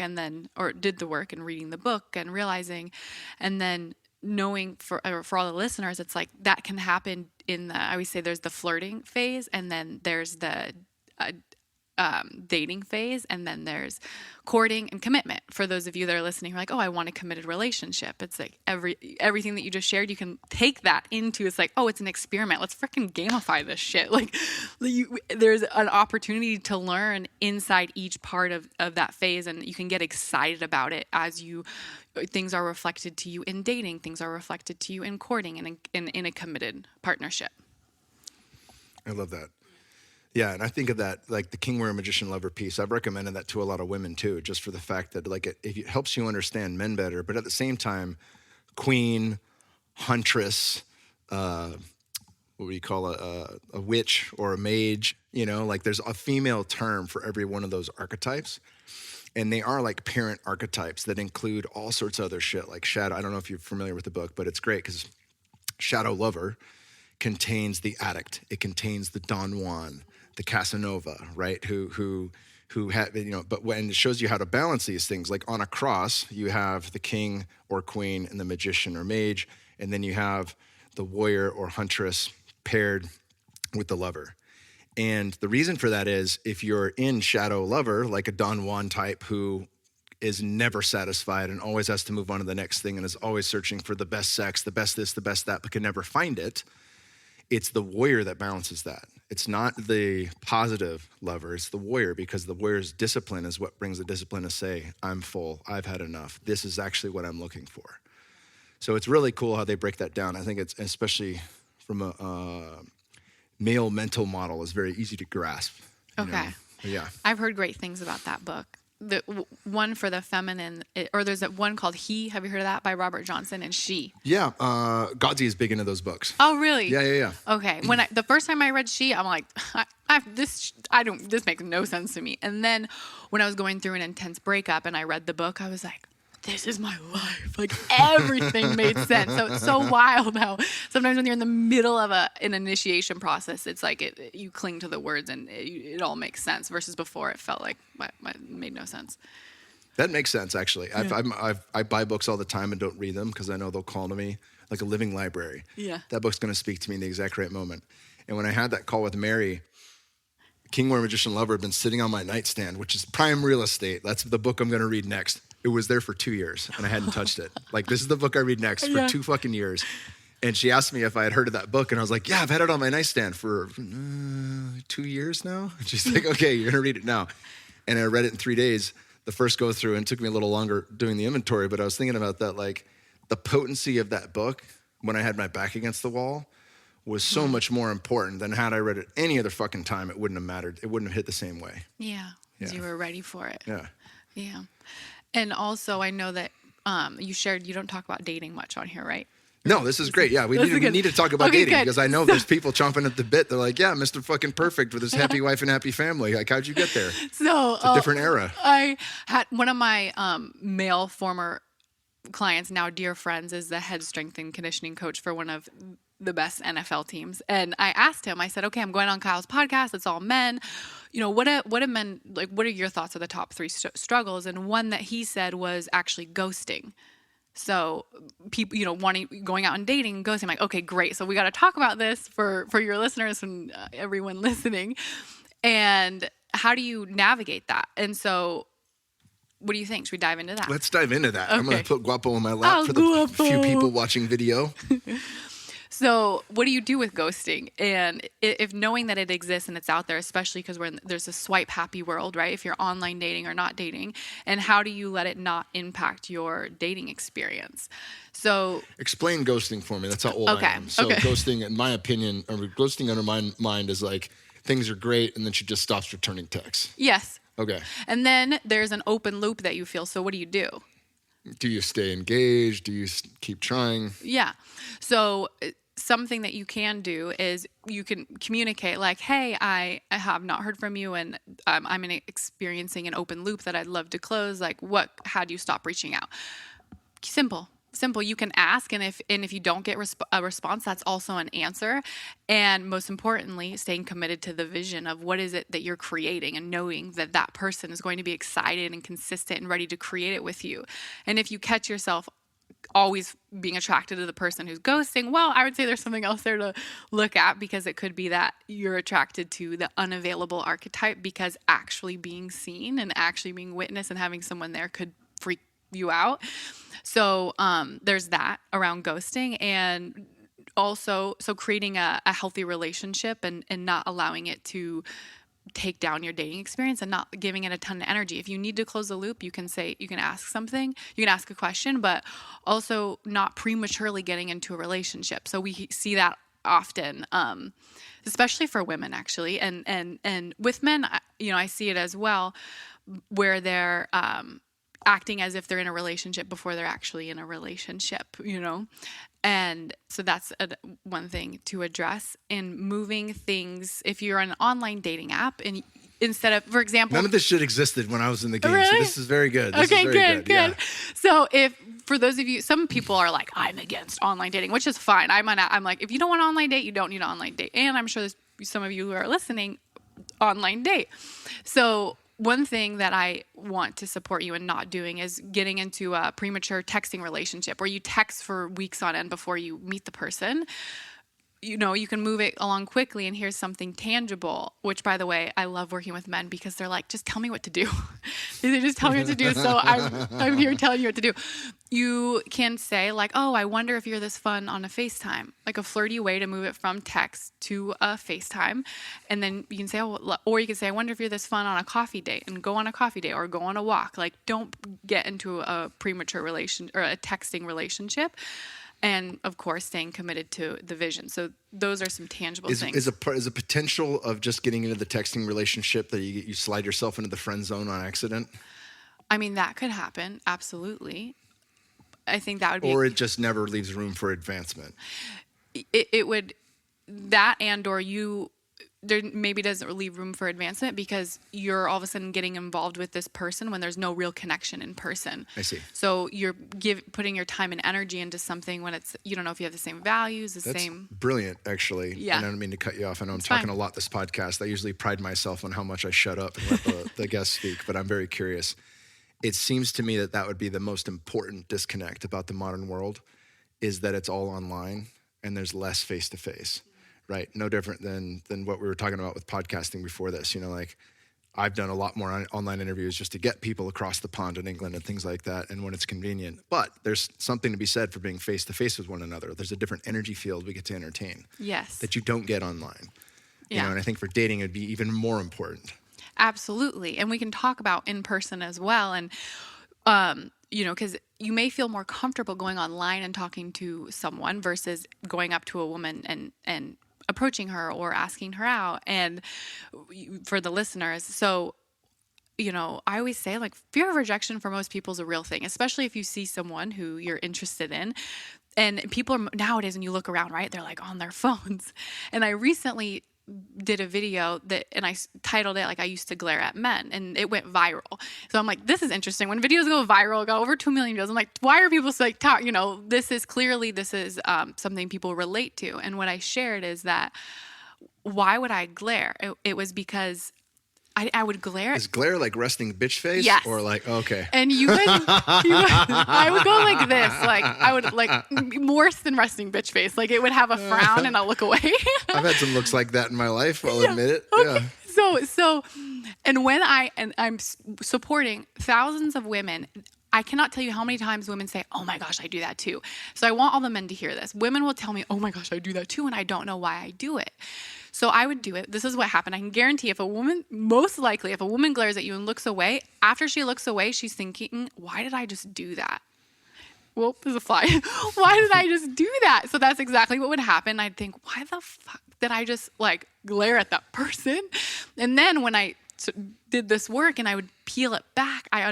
or did the work and reading the book and realizing, and then knowing for all the listeners, it's like that can happen I always say there's the flirting phase and then there's the dating phase, and then there's courting and commitment. For those of you that are listening, who are like, oh, I want a committed relationship. It's like everything that you just shared, you can take that into, it's like, oh, it's an experiment. Let's freaking gamify this shit. Like there's an opportunity to learn inside each part of that phase, and you can get excited about it as things are reflected to you in dating, things are reflected to you in courting and in a committed partnership. I love that. Yeah, and I think of that, like the King, Warrior, Magician, Lover piece. I've recommended that to a lot of women too, just for the fact that like it helps you understand men better, but at the same time, queen, huntress, what would you call a witch or a mage, you know, like there's a female term for every one of those archetypes. And they are like parent archetypes that include all sorts of other shit, like Shadow. I don't know if you're familiar with the book, but it's great because Shadow Lover contains the addict. It contains the Don Juan, the Casanova, right? Who had, you know, but when it shows you how to balance these things, like on a cross, you have the king or queen and the magician or mage, and then you have the warrior or huntress paired with the lover. And the reason for that is if you're in Shadow Lover, like a Don Juan type who is never satisfied and always has to move on to the next thing and is always searching for the best sex, the best this, the best that, but can never find it, it's the warrior that balances that. It's not the positive lover, it's the warrior, because the warrior's discipline is what brings the discipline to say, I'm full, I've had enough. This is actually what I'm looking for. So it's really cool how they break that down. I think it's, especially from a male mental model, is very easy to grasp. Okay. Yeah. I've heard great things about that book. The one for the feminine, or there's one called He. Have you heard of that by Robert Johnson and She? Yeah. Godzi is big into those books. Oh, really? Yeah. Okay. When the first time I read She, I'm like, this makes no sense to me. And then when I was going through an intense breakup and I read the book, I was like, this is my life. Like everything made sense. So it's so wild how sometimes when you're in the middle of an initiation process, it's like you cling to the words and it all makes sense. Versus before, it felt like it made no sense. That makes sense, actually. Yeah. I buy books all the time and don't read them because I know they'll call to me like a living library. Yeah. That book's going to speak to me in the exact right moment. And when I had that call with Mary, King, Warrior, Magician, Lover had been sitting on my nightstand, which is prime real estate. That's the book I'm going to read next. It was there for 2 years and I hadn't touched it. Like, this is the book I read next for 2 fucking years. And she asked me if I had heard of that book. And I was like, yeah, I've had it on my nightstand for 2 years now. And she's like, okay, you're going to read it now. And I read it in 3 days, the first go through, and it took me a little longer doing the inventory. But I was thinking about that, like the potency of that book when I had my back against the wall was so much more important than had I read it any other fucking time. It wouldn't have mattered. It wouldn't have hit the same way. Yeah. Because you were ready for it. Yeah. Yeah. And also, I know that you shared you don't talk about dating much on here, right? No, this is great. Yeah, we need to talk about dating because I know there's people chomping at the bit. They're like, yeah, Mr. fucking perfect with his happy wife and happy family. Like, how'd you get there? So it's a different era. I had one of my male former clients, now dear friends, is the head strength and conditioning coach for one of the best NFL teams. And I asked him, I said, okay, I'm going on Kyle's podcast. It's all men. You know, what do men, like, what are your thoughts of the top 3 struggles? And one that he said was actually ghosting. So people, you know, going out and dating and ghosting. I'm like, okay, great. So we got to talk about this for your listeners and everyone listening. And how do you navigate that? And so what do you think? Should we dive into that? Let's dive into that. Okay. I'm going to put Guapo on my lap for the few people watching video. So what do you do with ghosting? And if knowing that it exists and it's out there, especially because there's a swipe happy world, right? If you're online dating or not dating, and how do you let it not impact your dating experience? So explain ghosting for me. That's how old I am. So ghosting, in my opinion, or ghosting under my mind is like things are great and then she just stops returning texts. Yes. Okay. And then there's an open loop that you feel. So what do you do? Do you stay engaged? Do you keep trying? Yeah. So something that you can do is you can communicate like, hey, I have not heard from you and I'm experiencing an open loop that I'd love to close. Like, how do you stop reaching out? Simple. You can ask, and if you don't get a response, that's also an answer. And most importantly, staying committed to the vision of what is it that you're creating, and knowing that that person is going to be excited and consistent and ready to create it with you. And if you catch yourself always being attracted to the person who's ghosting, well, I would say there's something else there to look at, because it could be that you're attracted to the unavailable archetype, because actually being seen and actually being witnessed and having someone there could freak you out. So there's that around ghosting, and also so creating a healthy relationship and not allowing it to take down your dating experience and not giving it a ton of energy. If you need to close the loop, you can ask something, you can ask a question, but also not prematurely getting into a relationship. So we see that often, especially for women actually. And with men, I see it as well, where they're, acting as if they're in a relationship before they're actually in a relationship, And so that's one thing to address in moving things. If you're on an online dating app and instead of, for example, none of this shit existed when I was in the game. Really? So this is very good. This okay, is very good. Yeah. So for those of you, some people are like, I'm against online dating, which is fine. I'm like, if you don't want to online date, you don't need to online date. And I'm sure there's some of you who are listening online date. So one thing that I want to support you in not doing is getting into a premature texting relationship where you text for weeks on end before you meet the person. You can move it along quickly and here's something tangible, which, by the way, I love working with men because they're like, just tell me what to do. They just tell me what to do. So I'm here telling you what to do. You can say like, oh, I wonder if you're this fun on a FaceTime, like a flirty way to move it from text to a FaceTime. And then you can say, or you can say, I wonder if you're this fun on a coffee date, and go on a coffee date or go on a walk. Like, don't get into a premature relation or a texting relationship. And of course, staying committed to the vision. So those are some tangible things. Is a potential of just getting into the texting relationship that you slide yourself into the friend zone on accident? I mean, that could happen. Absolutely. I think that would be. Or it just never leaves room for advancement. It would, that or you, there maybe doesn't leave room for advancement because you're all of a sudden getting involved with this person when there's no real connection in person. I see. So you're putting your time and energy into something when you don't know if you have the same values, That's same. Brilliant, actually. Yeah. And I don't mean to cut you off. I know I'm It's talking fine. a lot this podcast. I usually pride myself on how much I shut up and let the guests speak, but I'm very curious. It seems to me that would be the most important disconnect about the modern world, is that it's all online and there's less face-to-face. Right, no different than what we were talking about with podcasting before this. Like I've done a lot more online interviews just to get people across the pond in England and things like that, and when it's convenient. But there's something to be said for being face to face with one another. There's a different energy field we get to entertain. Yes. That you don't get online. Yeah. And I think for dating it'd be even more important. Absolutely, and we can talk about in person as well, and because you may feel more comfortable going online and talking to someone versus going up to a woman and approaching her or asking her out. And for the listeners, so I always say, like, fear of rejection for most people is a real thing, especially if you see someone who you're interested in. And people are nowadays, when you look around, right, they're like on their phones. And I recently did a video and I titled it like I used to glare at men, and it went viral. So I'm like, this is interesting. When videos go viral, got over 2 million views. I'm like, why are people so like, this is something people relate to. And what I shared is that why would I glare? It was because I would glare. Is glare like resting bitch face? Yes. Or like, okay. And I would go like this. Like I would like worse than resting bitch face. Like it would have a frown and I'll look away. I've had some looks like that in my life. I'll admit it. Okay. Yeah. So, and when I'm supporting thousands of women, I cannot tell you how many times women say, oh my gosh, I do that too. So I want all the men to hear this. Women will tell me, oh my gosh, I do that too. And I don't know why I do it. So I would do it. This is what happened. I can guarantee most likely if a woman glares at you and looks away, after she looks away, she's thinking, why did I just do that? Well, there's a fly. Why did I just do that? So that's exactly what would happen. I'd think, why the fuck did I just like glare at that person? And then when I did this work and I would peel it back, I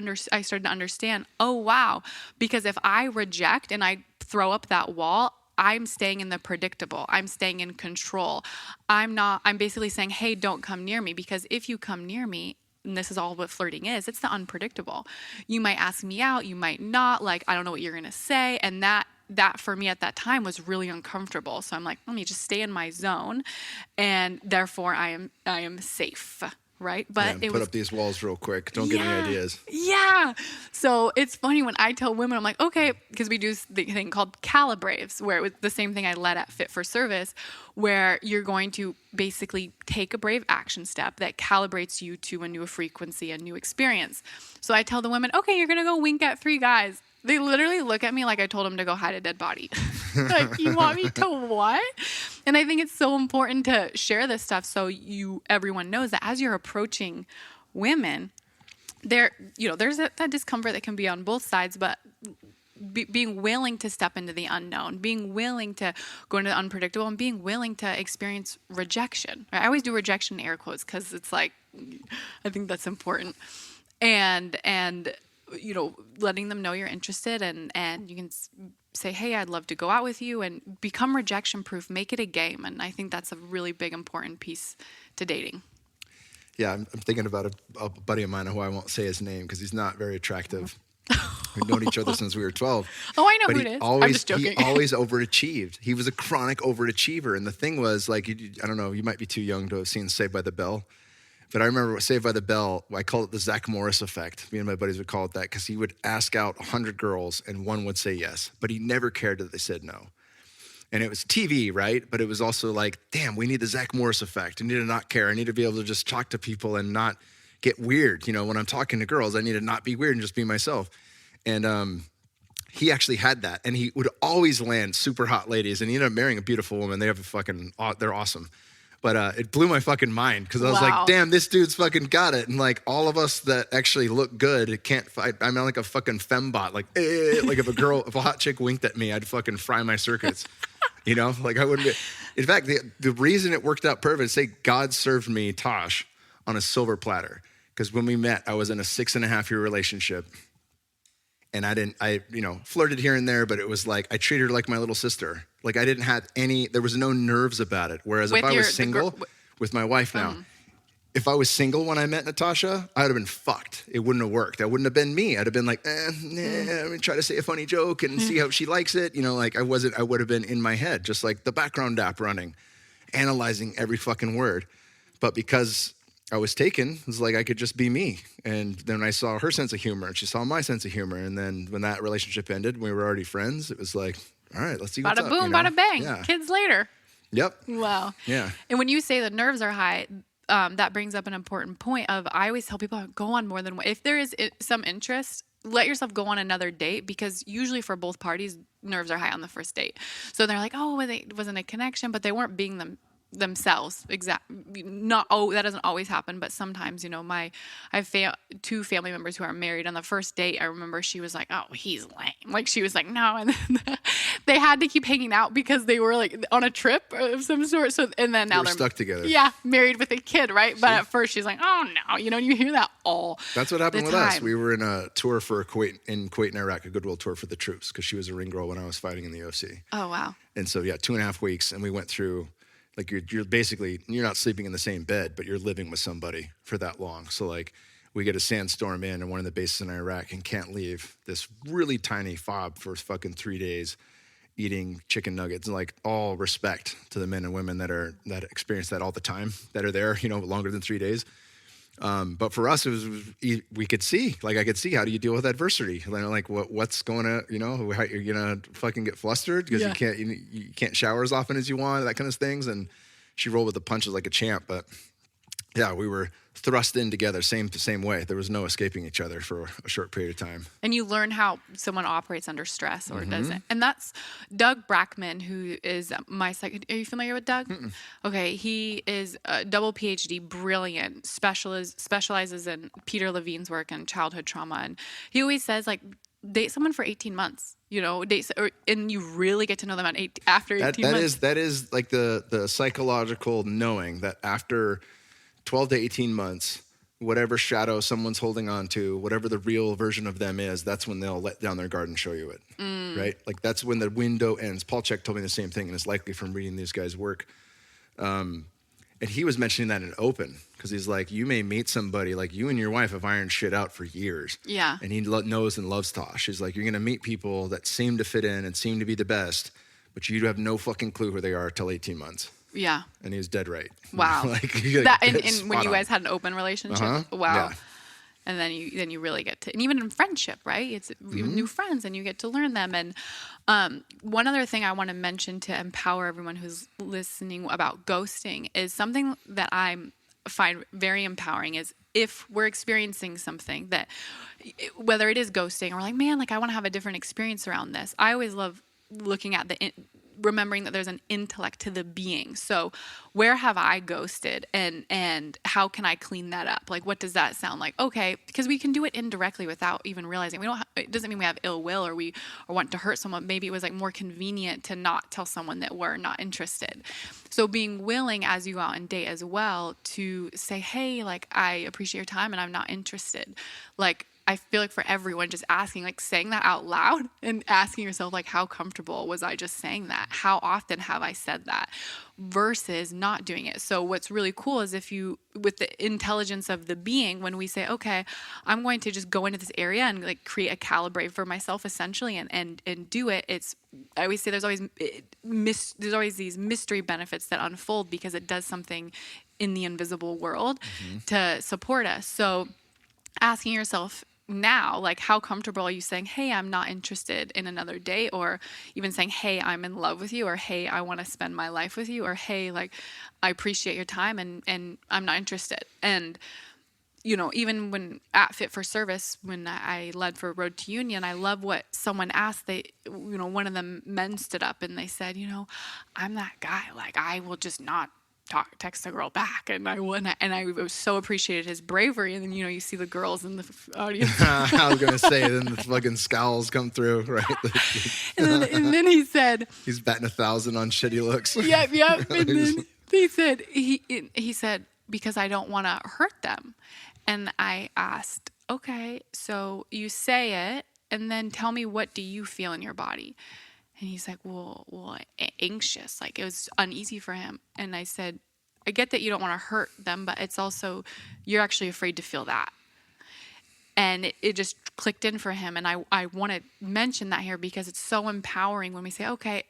started to understand, oh, wow. Because if I reject and I throw up that wall, I'm staying in the predictable. I'm staying in control. I'm basically saying, hey, don't come near me, because if you come near me, and this is all what flirting is, it's the unpredictable. You might ask me out, you might not, like, I don't know what you're going to say. And that for me at that time was really uncomfortable. So I'm like, let me just stay in my zone. And therefore I am safe. Right. But put up these walls real quick. Don't give me ideas. Yeah. So it's funny when I tell women, I'm like, okay, because we do the thing called calibrates, where it was the same thing I led at Fit for Service, where you're going to basically take a brave action step that calibrates you to a new frequency, a new experience. So I tell the women, okay, you're going to go wink at 3 guys. They literally look at me like I told them to go hide a dead body. Like, you want me to what? And I think it's so important to share this stuff so everyone knows that as you're approaching women, there's that discomfort that can be on both sides, but being willing to step into the unknown, being willing to go into the unpredictable, and being willing to experience rejection. Right? I always do rejection in air quotes because it's like, I think that's important. And letting them know you're interested, and you can say, hey, I'd love to go out with you, and become rejection proof. Make it a game. And I think that's a really big, important piece to dating. Yeah, I'm thinking about a buddy of mine who I won't say his name because he's not very attractive. We've known each other since we were 12. Oh, I know but who it is. I'm just joking. He always overachieved. He was a chronic overachiever. And the thing was, like, I don't know, you might be too young to have seen Saved by the Bell. But I remember Saved by the Bell, I call it the Zach Morris effect. Me and my buddies would call it that because he would ask out 100 girls and one would say yes. But he never cared that they said no. And it was TV, right? But it was also like, damn, we need the Zach Morris effect. I need to not care. I need to be able to just talk to people and not get weird. When I'm talking to girls, I need to not be weird and just be myself. And he actually had that. And he would always land super hot ladies. And he ended up marrying a beautiful woman. They have they're awesome. But it blew my fucking mind because I was like, damn, this dude's fucking got it. And like all of us that actually look good can't fight. I'm like a fucking fembot. Like if a hot chick winked at me, I'd fucking fry my circuits. Like I wouldn't be. In fact, the reason it worked out perfect, say God served me Tosh on a silver platter. Because when we met, I was in a 6.5-year relationship. And I flirted here and there, but it was like, I treated her like my little sister. Like I didn't have there was no nerves about it. Whereas if I was single, with my wife now, if I was single when I met Natasha, I would have been fucked. It wouldn't have worked. That wouldn't have been me. I'd have been like, I'm gonna try to say a funny joke and see how she likes it. I would have been in my head, just like the background app running, analyzing every fucking word. But because I was taken, it was like I could just be me. And then I saw her sense of humor and she saw my sense of humor. And then when that relationship ended, we were already friends. It was like, all right, let's see what's up. Bada boom, bada bang. Yeah. Kids later. Yep. Wow. Yeah. And when you say the nerves are high, that brings up an important point of, I always tell people, go on more than one. If there is some interest, let yourself go on another date, because usually for both parties, nerves are high on the first date. So they're like, oh, it wasn't a connection, but they weren't being themselves. That doesn't always happen, but sometimes, I have two family members who are married. On the first date, I remember she was like, oh, he's lame. Like she was like, no. And then they had to keep hanging out because they were like on a trip of some sort. So, and then now they're stuck together. Yeah. Married with a kid. Right. See? But at first she's like, oh no, you hear that all That's what happened the with time. us. We were in a tour for Kuwait and Iraq, a goodwill tour for the troops. Cause she was a ring girl when I was fighting in the UFC. Oh, wow. And so, 2.5 weeks. And we went through, like you're basically, you're not sleeping in the same bed, but you're living with somebody for that long. So like we get a sandstorm in one of the bases in Iraq and can't leave this really tiny fob for fucking 3 days eating chicken nuggets. And like all respect to the men and women that experience that all the time, that are there, longer than 3 days. But for us, we could see, like I could see, how do you deal with adversity? Like what's going to, how you're going to fucking get flustered because you can't shower as often as you want, that kind of things. And she rolled with the punches like a champ. But yeah, we were thrust in together, same way. There was no escaping each other for a short period of time. And you learn how someone operates under stress or doesn't. And that's Doug Brackman, who is my psych. Are you familiar with Doug? Mm-mm. Okay, he is a double PhD, brilliant, specializes in Peter Levine's work and childhood trauma. And he always says, like, date someone for 18 months, and you really get to know them after 18 months. That is like the psychological knowing that after 12 to 18 months, whatever shadow someone's holding on to, whatever the real version of them is, that's when they'll let down their guard and show you it, right? Like that's when the window ends. Paul Chek told me the same thing, and it's likely from reading these guys' work. And he was mentioning that in open, because he's like, you may meet somebody, like you and your wife have ironed shit out for years. Yeah. And he knows and loves Tosh. He's like, you're going to meet people that seem to fit in and seem to be the best, but you have no fucking clue who they are till 18 months. Yeah. And he was dead right. Wow. And when you guys had an open relationship. Wow. Yeah. And then you really get to, and even in friendship, right? It's new friends and you get to learn them. And one other thing I want to mention to empower everyone who's listening about ghosting is something that I find very empowering is if we're experiencing something that, whether it is ghosting or like, man, like I want to have a different experience around this. I always love looking at remembering that there's an intellect to the being. So where have I ghosted and how can I clean that up? Like, what does that sound like? Okay. Because we can do it indirectly without even realizing. It doesn't mean we have ill will or want to hurt someone. Maybe it was like more convenient to not tell someone that we're not interested. So being willing as you go out and date as well to say, hey, like I appreciate your time and I'm not interested. Like, I feel like for everyone, just asking, like saying that out loud and asking yourself, like, how comfortable was I just saying that? How often have I said that versus not doing it? So what's really cool is if you, with the intelligence of the being, when we say, okay, I'm going to just go into this area and like create a calibrate for myself essentially and do it. I always say there's always these mystery benefits that unfold because it does something in the invisible world to support us. So asking yourself now, like, how comfortable are you saying, hey, I'm not interested in another date, or even saying, hey, I'm in love with you, or hey, I want to spend my life with you, or hey, like, I appreciate your time and I'm not interested. And even when at Fit for Service, when I led for Road to Union, I love what someone asked. One of the men stood up and they said, I'm that guy. Like, I will just not text a girl back. And I was so appreciated his bravery. And then, you see the girls in the audience. I was going to say, then the fucking scowls come through, right? and then he said, he's batting 1,000 on shitty looks. Yep. And then he said, because I don't want to hurt them. And I asked, okay, so you say it, and then tell me, what do you feel in your body? And he's like, well, anxious. Like, it was uneasy for him. And I said, I get that you don't want to hurt them, but it's also, you're actually afraid to feel that. And it just clicked in for him. And I want to mention that here because it's so empowering when we say, okay,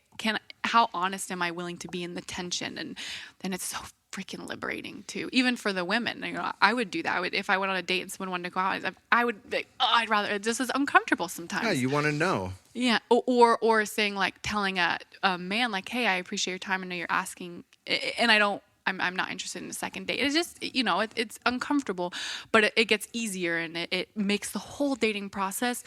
how honest am I willing to be in the tension? And then it's so freaking liberating too, even for the women. I would do that. If I went on a date and someone wanted to go out, I would be, I'd rather, it just is uncomfortable sometimes. Yeah, you want to know. Yeah. Or saying, like, telling a man, like, hey, I appreciate your time. I know you're asking, and I'm not interested in a second date. It's just, it's uncomfortable, but it gets easier, and it makes the whole dating process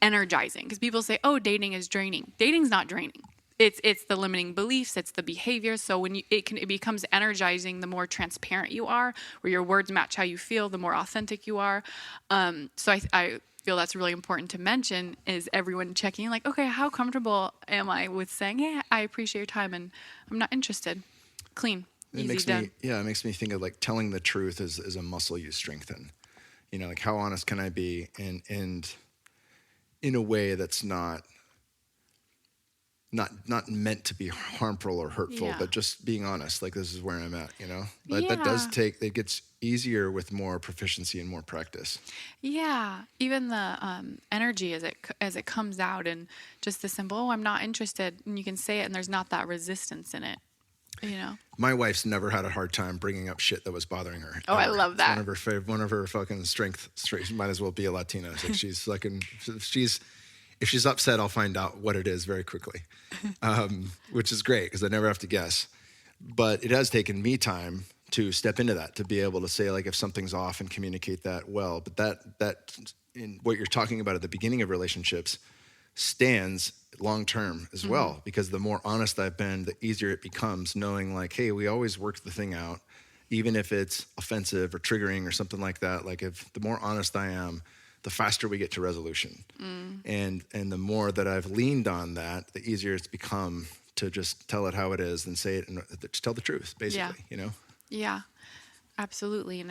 energizing. Because people say, oh, dating is draining. Dating's not draining. It's the limiting beliefs, it's the behavior. So when it becomes energizing, the more transparent you are, where your words match how you feel, the more authentic you are. So I feel that's really important to mention, is everyone checking, like, okay, how comfortable am I with saying, hey, I appreciate your time and I'm not interested. Clean, easy, done. It makes me think of, like, telling the truth is a muscle you strengthen. Like, how honest can I be, and in a way that's not meant to be harmful or hurtful, but just being honest, like, this is where I'm at, But that does it gets easier with more proficiency and more practice. Yeah. Even the energy as it comes out, and just the simple, oh, I'm not interested. And you can say it and there's not that resistance in it, My wife's never had a hard time bringing up shit that was bothering her. Oh, ever. I love that. One of her fucking strengths, she might as well be a Latina. It's like if she's upset, I'll find out what it is very quickly, which is great because I never have to guess. But it has taken me time to step into that, to be able to say, like, if something's off and communicate that well. But that in what you're talking about at the beginning of relationships stands long term as well, because the more honest I've been, the easier it becomes, knowing, like, hey, we always work the thing out, even if it's offensive or triggering or something like that. Like, if the more honest I am, the faster we get to resolution. And the more that I've leaned on that, the easier it's become to just tell it how it is and say it and just tell the truth, basically, Yeah, absolutely. And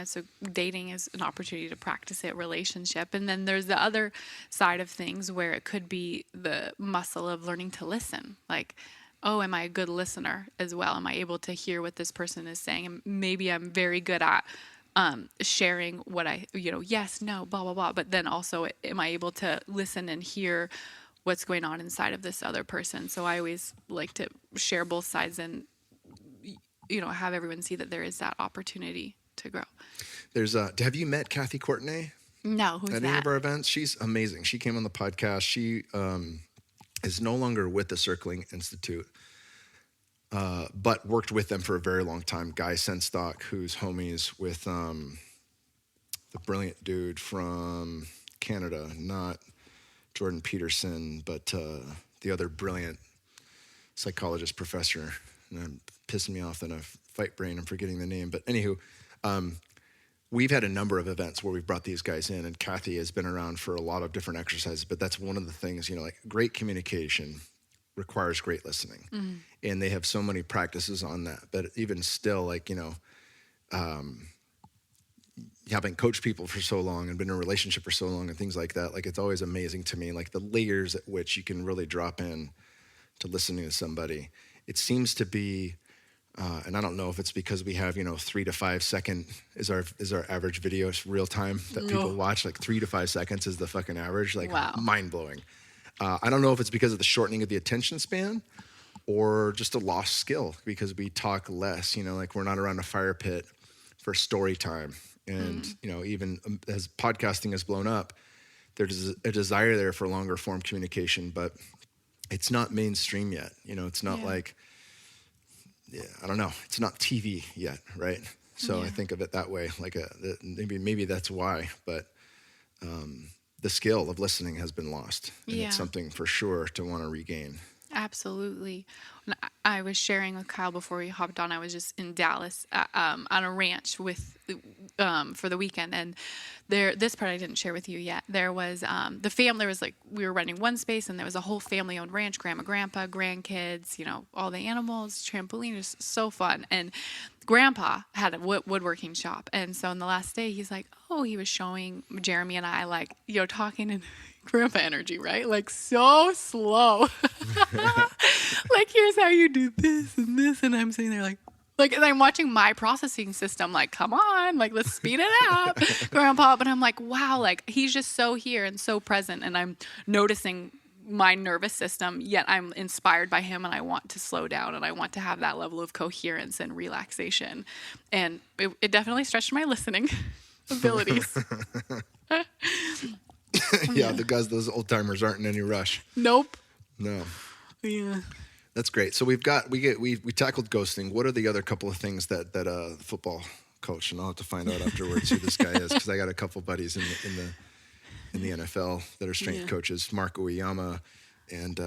dating is an opportunity to practice it, relationship. And then there's the other side of things where it could be the muscle of learning to listen. Like, oh, am I a good listener as well? Am I able to hear what this person is saying? And maybe I'm very good at sharing what yes, no, blah, blah, blah. But then also, am I able to listen and hear what's going on inside of this other person? So I always like to share both sides and, have everyone see that there is that opportunity to grow. Have you met Kathy Courtenay? No, who's that? At any of our events? She's amazing. She came on the podcast. She is no longer with the Circling Institute, but worked with them for a very long time. Guy Senstock, who's homies with the brilliant dude from Canada, not Jordan Peterson, but the other brilliant psychologist professor. And I'm pissing me off that I fight brain. I'm forgetting the name. But anywho, we've had a number of events where we've brought these guys in, and Kathy has been around for a lot of different exercises. But that's one of the things, like, great communication requires great listening. And they have so many practices on that. But even still, like, having coached people for so long and been in a relationship for so long and things like that, like it's always amazing to me, like the layers at which you can really drop in to listening to somebody. It seems to be, and I don't know if it's because we have, 3 to 5 second is our average video real time that people watch. Like 3 to 5 seconds is the fucking average. Like wow. Mind blowing. I don't know if it's because of the shortening of the attention span or just a lost skill because we talk less. Like we're not around a fire pit for story time. And even as podcasting has blown up, there's a desire there for longer form communication, but it's not mainstream yet. It's not like. Yeah, I don't know. It's not TV yet, right? So I think of it that way. Like maybe that's why. But the skill of listening has been lost, and it's something for sure to want to regain. Absolutely. When I was sharing with Kyle before we hopped on, I was just in Dallas on a ranch for the weekend, and this part I didn't share with you yet. There was the family was like we were renting one space, and there was a whole family-owned ranch, grandma, grandpa, grandkids, all the animals, trampoline, just so fun. And Grandpa had a woodworking shop, and so on the last day, he's like, he was showing Jeremy and I like talking in grandpa energy, right? Like so slow. Like here's how you do this and this, and I'm sitting there like and I'm watching my processing system like, come on, like let's speed it up, Grandpa. But I'm like, wow, like he's just so here and so present, and I'm noticing my nervous system, yet I'm inspired by him, and I want to slow down, and I want to have that level of coherence and relaxation. And it definitely stretched my listening abilities. Yeah, those old timers aren't in any rush. Nope. No. Yeah. That's great. So we tackled ghosting. What are the other couple of things that the football coach, and I'll have to find out afterwards who this guy is, because I got a couple buddies in the NFL that are strength coaches, Mark Uyama and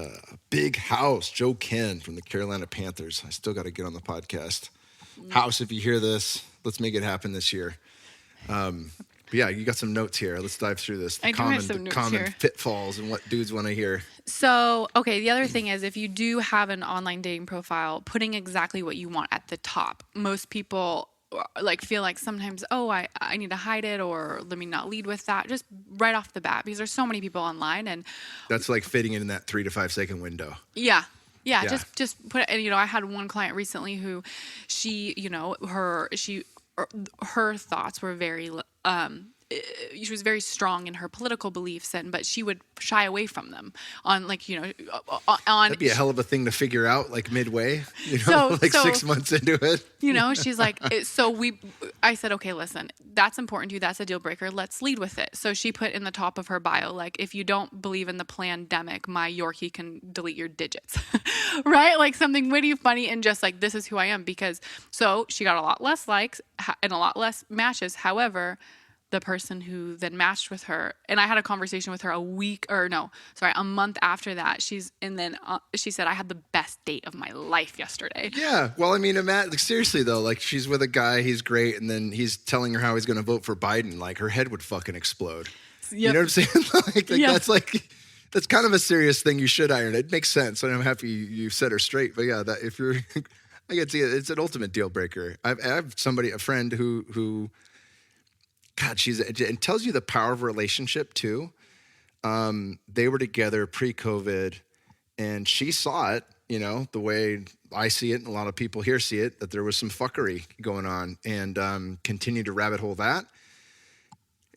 Big House, Joe Ken from the Carolina Panthers. I still got to get on the podcast. House, if you hear this, let's make it happen this year. But yeah, you got some notes here. Let's dive through this. The common pitfalls and what dudes want to hear. So, okay, the other thing is if you do have an online dating profile, putting exactly what you want at the top. Most people feel like sometimes, I need to hide it, or let me not lead with that, just right off the bat, because there's so many people online, and that's like fitting it in that 3 to 5 second window. Yeah. Just put it. And I had one client recently who she, her thoughts were very she was very strong in her political beliefs, but she would shy away from them on that'd be a hell of a thing to figure out like midway, 6 months into it. She's like, I said, okay, listen, that's important to you. That's a deal breaker. Let's lead with it. So she put in the top of her bio, like, if you don't believe in the pandemic, my Yorkie can delete your digits, right? Like something witty, funny, and just like, this is who I am. So she got a lot less likes and a lot less matches. However, the person who then matched with her, and I had a conversation with her a month after that. She said, I had the best date of my life yesterday. Yeah. Well, I mean, seriously though, like she's with a guy, he's great, and then he's telling her how he's going to vote for Biden. Like her head would fucking explode. Yep. You know what I'm saying? That's kind of a serious thing. You should iron it. It makes sense. And I'm happy you set her straight. But yeah, that if you're, I can see it. It's an ultimate deal breaker. I have a friend who God, it tells you the power of a relationship too. They were together pre-COVID, and she saw it, the way I see it, and a lot of people here see it, that there was some fuckery going on, and continued to rabbit hole that.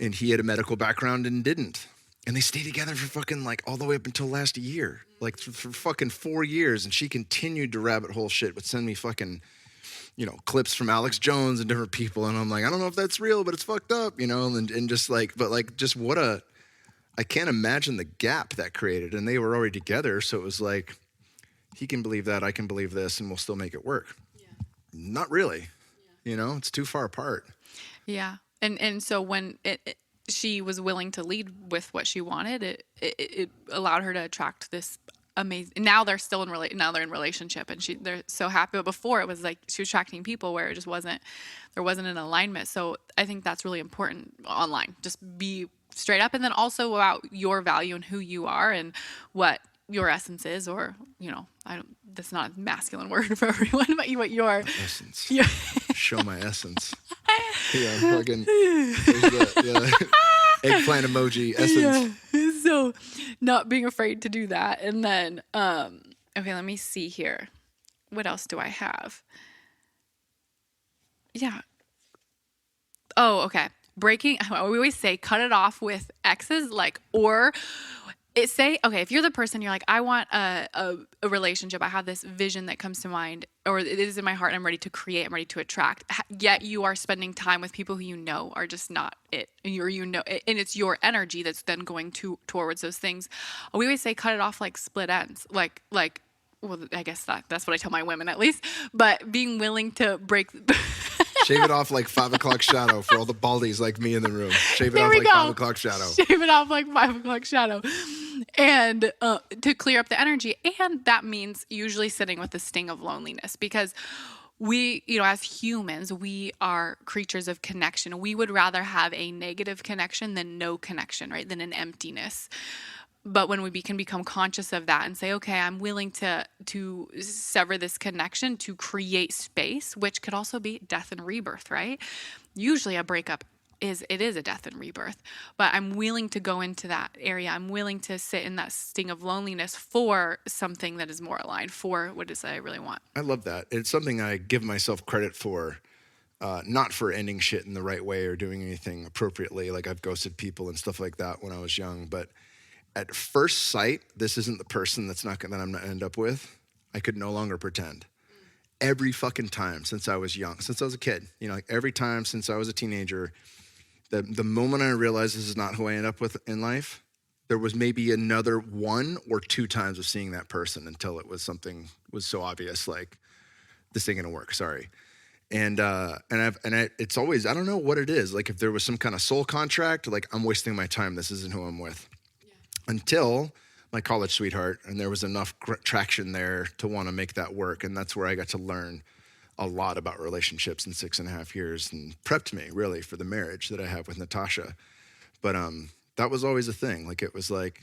And he had a medical background and didn't. And they stayed together for fucking all the way up until last year, for fucking 4 years. And she continued to rabbit hole shit, would send me fucking clips from Alex Jones and different people. And I'm like, I don't know if that's real, but it's fucked up, and just I can't imagine the gap that created. And they were already together. So it was like, he can believe that, I can believe this, and we'll still make it work. Yeah. Not really. Yeah. It's too far apart. Yeah. And so when she was willing to lead with what she wanted, it allowed her to attract this amazing. Now they're still in relationship, and they're so happy. But before it was like she was attracting people where there wasn't an alignment. So I think that's really important online. Just be straight up, and then also about your value and who you are and what your essence is, or that's not a masculine word for everyone, but what your essence. Show my essence. Yeah, fucking. There's the eggplant emoji essence. Yeah. So not being afraid to do that. And then, okay, let me see here. What else do I have? Yeah. Oh, okay. Breaking, we always say cut it off with exes, like, or it say, okay, if you're the person, you're like, I want a relationship. I have this vision that comes to mind, or it is in my heart and I'm ready to create, I'm ready to attract. Yet you are spending time with people who you know are just not it. And and it's your energy that's then going towards those things. We always say cut it off like split ends, like, well, I guess that's what I tell my women at least, but being willing to break. Shave it off like 5 o'clock shadow for all the baldies like me in the room. Shave it There off we like go. 5 o'clock shadow. Shave it off like 5 o'clock shadow. And to clear up the energy. And that means usually sitting with the sting of loneliness, because we, as humans, we are creatures of connection. We would rather have a negative connection than no connection, right? Than an emptiness. But when we can become conscious of that and say, okay, I'm willing to sever this connection to create space, which could also be death and rebirth, right? Usually a breakup is a death and rebirth, but I'm willing to go into that area. I'm willing to sit in that sting of loneliness for something that is more aligned, for what it is that I really want. I love that. It's something I give myself credit for, not for ending shit in the right way or doing anything appropriately. Like I've ghosted people and stuff like that when I was young, but at first sight, this isn't the person that I'm going to end up with. I could no longer pretend. Every fucking time since I was young, since I was a kid, like every time since I was a teenager, the moment I realized this is not who I end up with in life, there was maybe another 1 or 2 times of seeing that person until it was something was so obvious, like this ain't gonna work. Sorry. And it's always, I don't know what it is. Like if there was some kind of soul contract, like I'm wasting my time. This isn't who I'm with. Until my college sweetheart, and there was enough traction there to want to make that work. And that's where I got to learn a lot about relationships in 6.5 years and prepped me really for the marriage that I have with Natasha. But that was always a thing. Like it was like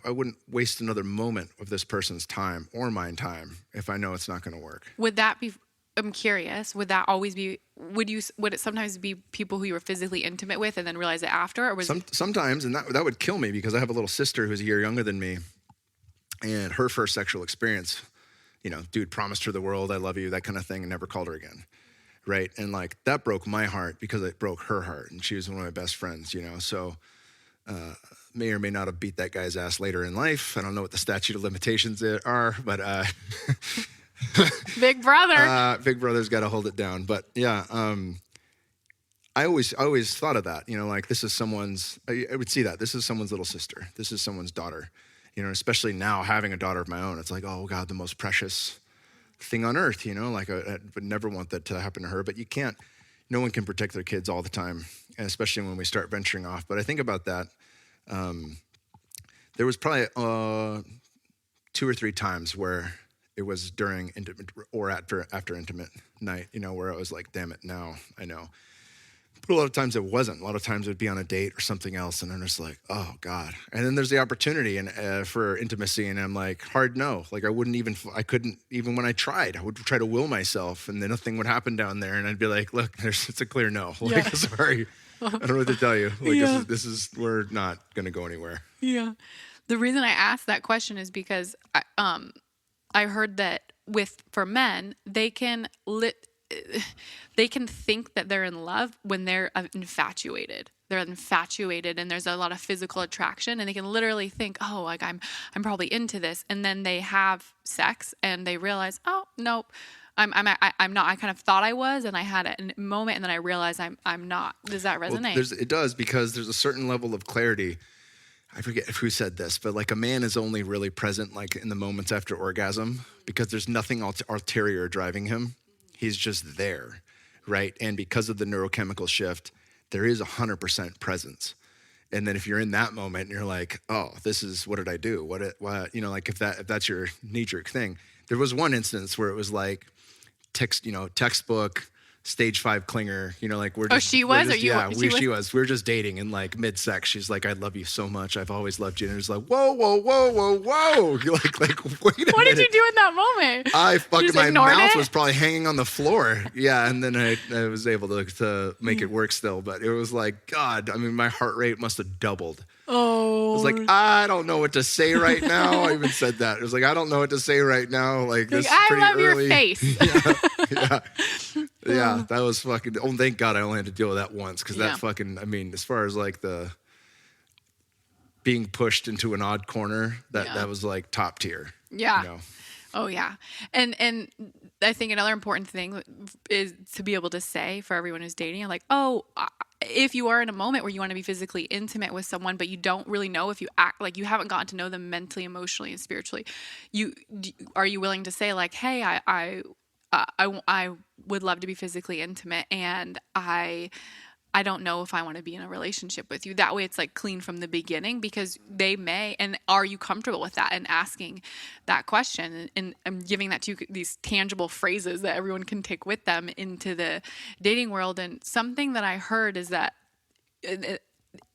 I wouldn't waste another moment of this person's time or my time if I know it's not going to work. Would that be, I'm curious, would that always be, would it sometimes be people who you were physically intimate with and then realize it after? Or was sometimes, and that would kill me because I have a little sister who's a year younger than me, and her first sexual experience, dude promised her the world, I love you, that kind of thing, and never called her again, right? And like that broke my heart because it broke her heart, and she was one of my best friends, so may or may not have beat that guy's ass later in life. I don't know what the statute of limitations are, but Big brother. Big brother's got to hold it down. But yeah, I always thought of that, like this is someone's, I would see that this is someone's little sister. This is someone's daughter, especially now having a daughter of my own. It's like, oh God, the most precious thing on earth, like I would never want that to happen to her, but you can't, no one can protect their kids all the time, and especially when we start venturing off. But I think about that. There was probably 2 or 3 times where it was during intimate or after intimate night, where I was like, damn it, now I know. But a lot of times it wasn't. A lot of times it would be on a date or something else, and I'm just like, oh God. And then there's the opportunity for intimacy, and I'm like, hard no. Like I couldn't even when I tried. I would try to will myself, and then nothing would happen down there, and I'd be like, look, it's a clear no. Like, yeah. Sorry, I don't know what to tell you. Like, yeah. this is we're not gonna go anywhere. Yeah. The reason I asked that question is because I heard that for men, they can think that they're in love when they're infatuated. They're infatuated and there's a lot of physical attraction, and they can literally think, oh, like I'm probably into this. And then they have sex and they realize, oh, nope, I'm not. I kind of thought I was, and I had a moment, and then I realized I'm not. Does that resonate? Well, it does, because there's a certain level of clarity. I forget who said this, but like a man is only really present like in the moments after orgasm, because there's nothing ulterior driving him. He's just there, right? And because of the neurochemical shift, there is 100% presence. And then if you're in that moment and you're like, oh, this is, what did I do? What like if that's your knee-jerk thing. There was one instance where it was like textbook stage 5 clinger, like we're Oh, just. she we're was? just- Or you- Yeah, she she was? was. We were just dating and like mid-sex. She's like, I love you so much. I've always loved you. And it was like, whoa, whoa, whoa, whoa, whoa. You're like, wait a What minute. did you do in that moment? I You fucking, just my ignored mouth it? was probably hanging on the floor. Yeah. And then I was able to make it work still. But it was like, God, I mean, my heart rate must have doubled. Oh. I was like, I don't know what to say right now. I even said that. It was like, I don't know what to say right now. Like, this is I pretty love early. your face. Yeah, that was fucking. Oh, thank God I only had to deal with that once because Yeah. that fucking. I mean, as far as like the being pushed into an odd corner, that was like top tier. Yeah. Oh yeah. And I think another important thing is to be able to say for everyone who's dating, like, if you are in a moment where you want to be physically intimate with someone, but you don't really know if you act like you haven't gotten to know them mentally, emotionally, and spiritually, are you willing to say like, hey, I would love to be physically intimate, and I don't know if I want to be in a relationship with you. That way it's like clean from the beginning, because they may, and are you comfortable with that, and asking that question and giving that to you, these tangible phrases that everyone can take with them into the dating world. And something that I heard is that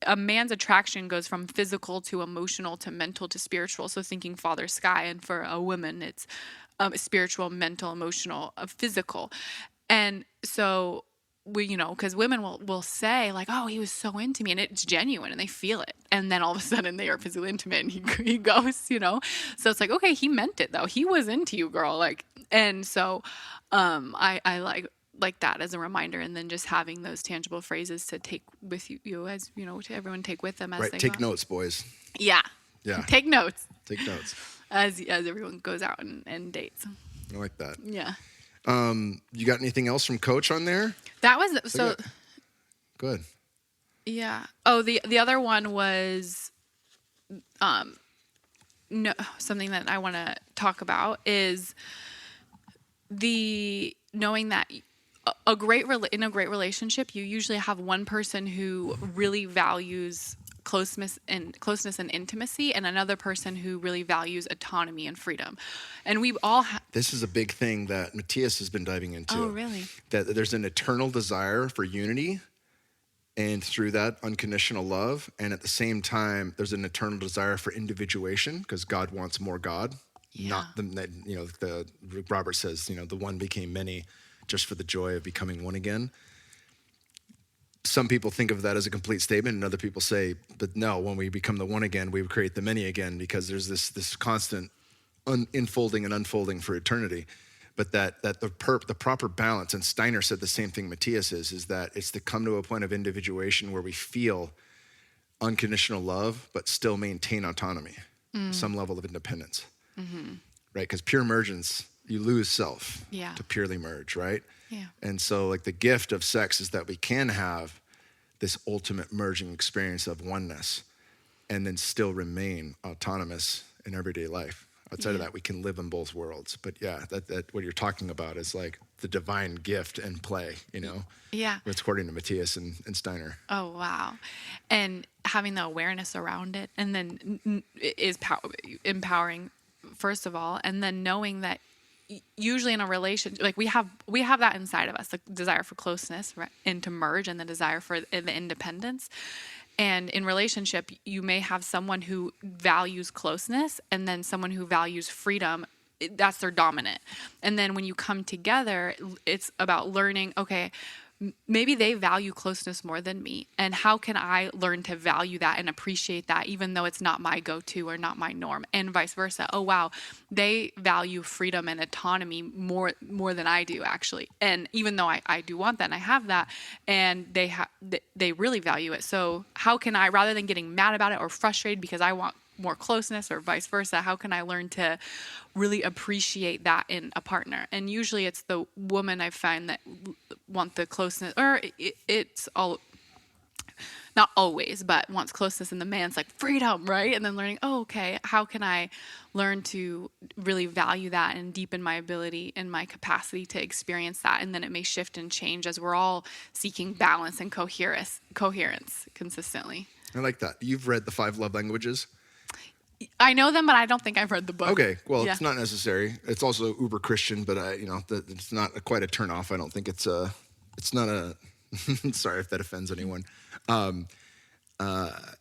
a man's attraction goes from physical to emotional to mental to spiritual. So thinking father sky, and for a woman, it's spiritual, mental, emotional, physical. And so because women will say like, oh, he was so into me, and it's genuine and they feel it. And then all of a sudden they are physically intimate and he goes, So it's like, okay, he meant it though. He was into you, girl. Like, and so I like that as a reminder. And then just having those tangible phrases to take with you as, to everyone take with them as they Take go. notes, boys. Yeah. Take notes. Take notes. As everyone goes out and dates. I like that. Yeah. You got anything else from Coach on there? That was so. Good. Yeah. Oh, the other one was, no, something that I want to talk about is the knowing that in a great relationship, you usually have one person who really values closeness and intimacy, and another person who really values autonomy and freedom. And we all this is a big thing that Matias has been diving into. Oh, really? That there's an eternal desire for unity, and through that, unconditional love. And at the same time, there's an eternal desire for individuation, because God wants more God. Yeah. Not the Robert says, the one became many just for the joy of becoming one again. Some people think of that as a complete statement, and other people say, but no, when we become the one again, we create the many again, because there's this constant unfolding and unfolding for eternity. But that the proper balance, and Steiner said the same thing Matias is that it's to come to a point of individuation where we feel unconditional love, but still maintain autonomy, some level of independence, right? Because pure emergence, you lose self to purely merge, right? Yeah. And so like the gift of sex is that we can have this ultimate merging experience of oneness and then still remain autonomous in everyday life. Outside of that, we can live in both worlds. But yeah, that what you're talking about is like the divine gift and play, Yeah. It's according to Matias and Steiner. Oh, wow. And having the awareness around it, and then is empowering, first of all, and then knowing that usually in a relationship, like we have that inside of us, the desire for closeness, right, and to merge, and the desire for the independence. And in relationship, you may have someone who values closeness, and then someone who values freedom. That's their dominant. And then when you come together, it's about learning, okay, maybe they value closeness more than me. And how can I learn to value that and appreciate that, even though it's not my go-to or not my norm, and vice versa. Oh, wow, they value freedom and autonomy more than I do, actually. And even though I do want that and I have that, and they really value it. So how can I, rather than getting mad about it or frustrated because I want more closeness or vice versa, how can I learn to really appreciate that in a partner? And usually it's the woman I find that want the closeness, or it's all, not always, but wants closeness, and the man's like freedom, right? And then learning, oh, okay, how can I learn to really value that and deepen my ability and my capacity to experience that? And then it may shift and change as we're all seeking balance and coherence consistently. I like that. You've read the 5 love languages? I know them, but I don't think I've read the book. Okay, well, Yeah. It's not necessary. It's also uber Christian, but it's not quite a turnoff. I don't think it's it's not a, sorry if that offends anyone.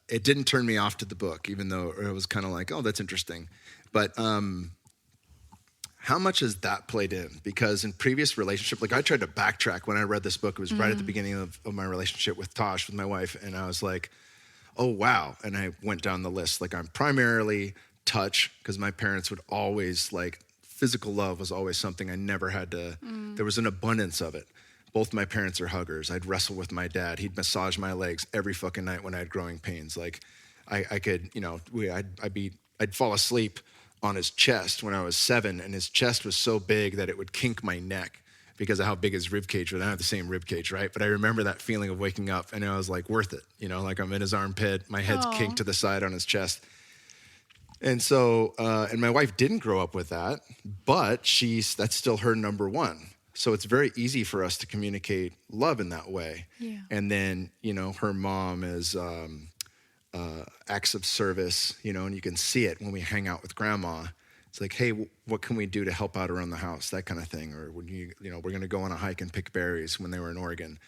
It didn't turn me off to the book, even though it was kind of like, oh, that's interesting. But how much has that played in? Because in previous relationship, like I tried to backtrack when I read this book. It was right at the beginning of my relationship with Tosh, with my wife. And I was like, oh, wow. And I went down the list. Like I'm primarily touch, because my parents would always like, physical love was always something I never had to, there was an abundance of it. Both my parents are huggers. I'd wrestle with my dad. He'd massage my legs every fucking night when I had growing pains. Like I could, you know, I'd fall asleep on his chest when I was 7, and his chest was so big that it would kink my neck because of how big his rib cage was. I don't have the same rib cage, right? But I remember that feeling of waking up, and I was like, worth it. You know, like I'm in his armpit, my head's kinked to the side on his chest. And so, and my wife didn't grow up with that, but that's still her number one. So it's very easy for us to communicate love in that way. Yeah. And then, you know, her mom is acts of service, you know, and you can see it when we hang out with grandma. It's like, hey, what can we do to help out around the house? That kind of thing. Or when you know, we're going to go on a hike and pick berries when they were in Oregon,